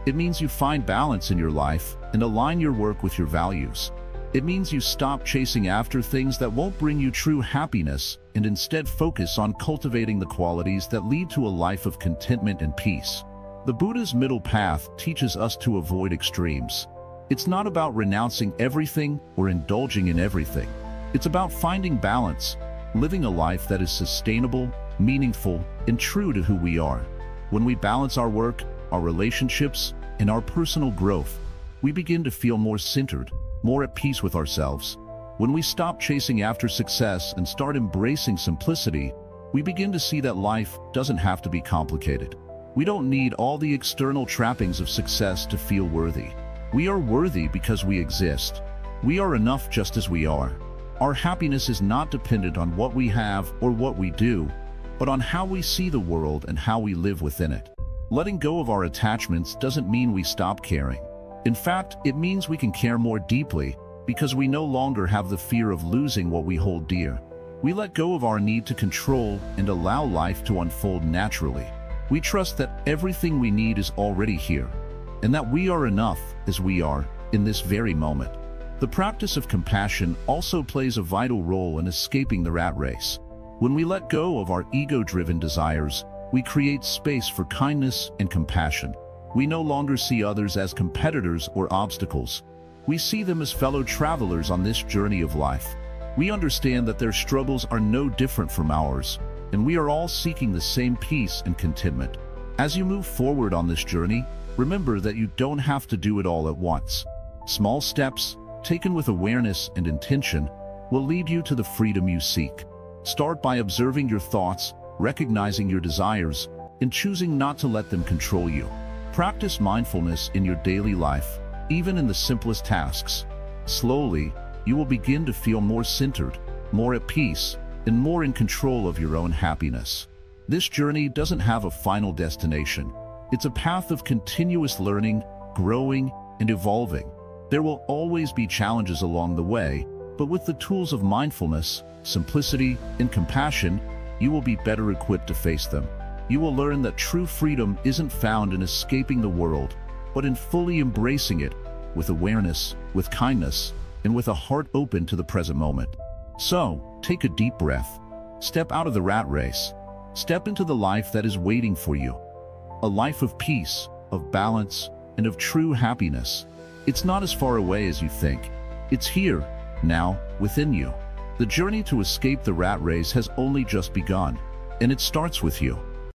It means you find balance in your life and align your work with your values. It means you stop chasing after things that won't bring you true happiness and instead focus on cultivating the qualities that lead to a life of contentment and peace. The Buddha's middle path teaches us to avoid extremes. It's not about renouncing everything or indulging in everything. It's about finding balance, living a life that is sustainable, meaningful, and true to who we are. When we balance our work, our relationships, and our personal growth, we begin to feel more centered, more at peace with ourselves. When we stop chasing after success and start embracing simplicity, we begin to see that life doesn't have to be complicated. We don't need all the external trappings of success to feel worthy. We are worthy because we exist. We are enough just as we are. Our happiness is not dependent on what we have or what we do, but on how we see the world and how we live within it. Letting go of our attachments doesn't mean we stop caring. In fact, it means we can care more deeply because we no longer have the fear of losing what we hold dear. We let go of our need to control and allow life to unfold naturally. We trust that everything we need is already here, and that we are enough as we are in this very moment. The practice of compassion also plays a vital role in escaping the rat race. When we let go of our ego-driven desires, we create space for kindness and compassion. We no longer see others as competitors or obstacles. We see them as fellow travelers on this journey of life. We understand that their struggles are no different from ours, and we are all seeking the same peace and contentment. As you move forward on this journey, remember that you don't have to do it all at once. Small steps, taken with awareness and intention, will lead you to the freedom you seek. Start by observing your thoughts, recognizing your desires, and choosing not to let them control you. Practice mindfulness in your daily life, even in the simplest tasks. Slowly, you will begin to feel more centered, more at peace, and more in control of your own happiness. This journey doesn't have a final destination. It's a path of continuous learning, growing, and evolving. There will always be challenges along the way, but with the tools of mindfulness, simplicity, and compassion, you will be better equipped to face them. You will learn that true freedom isn't found in escaping the world, but in fully embracing it with awareness, with kindness, and with a heart open to the present moment. So, take a deep breath. Step out of the rat race. Step into the life that is waiting for you. A life of peace, of balance, and of true happiness. It's not as far away as you think. It's here, now, within you. The journey to escape the rat race has only just begun, and it starts with you.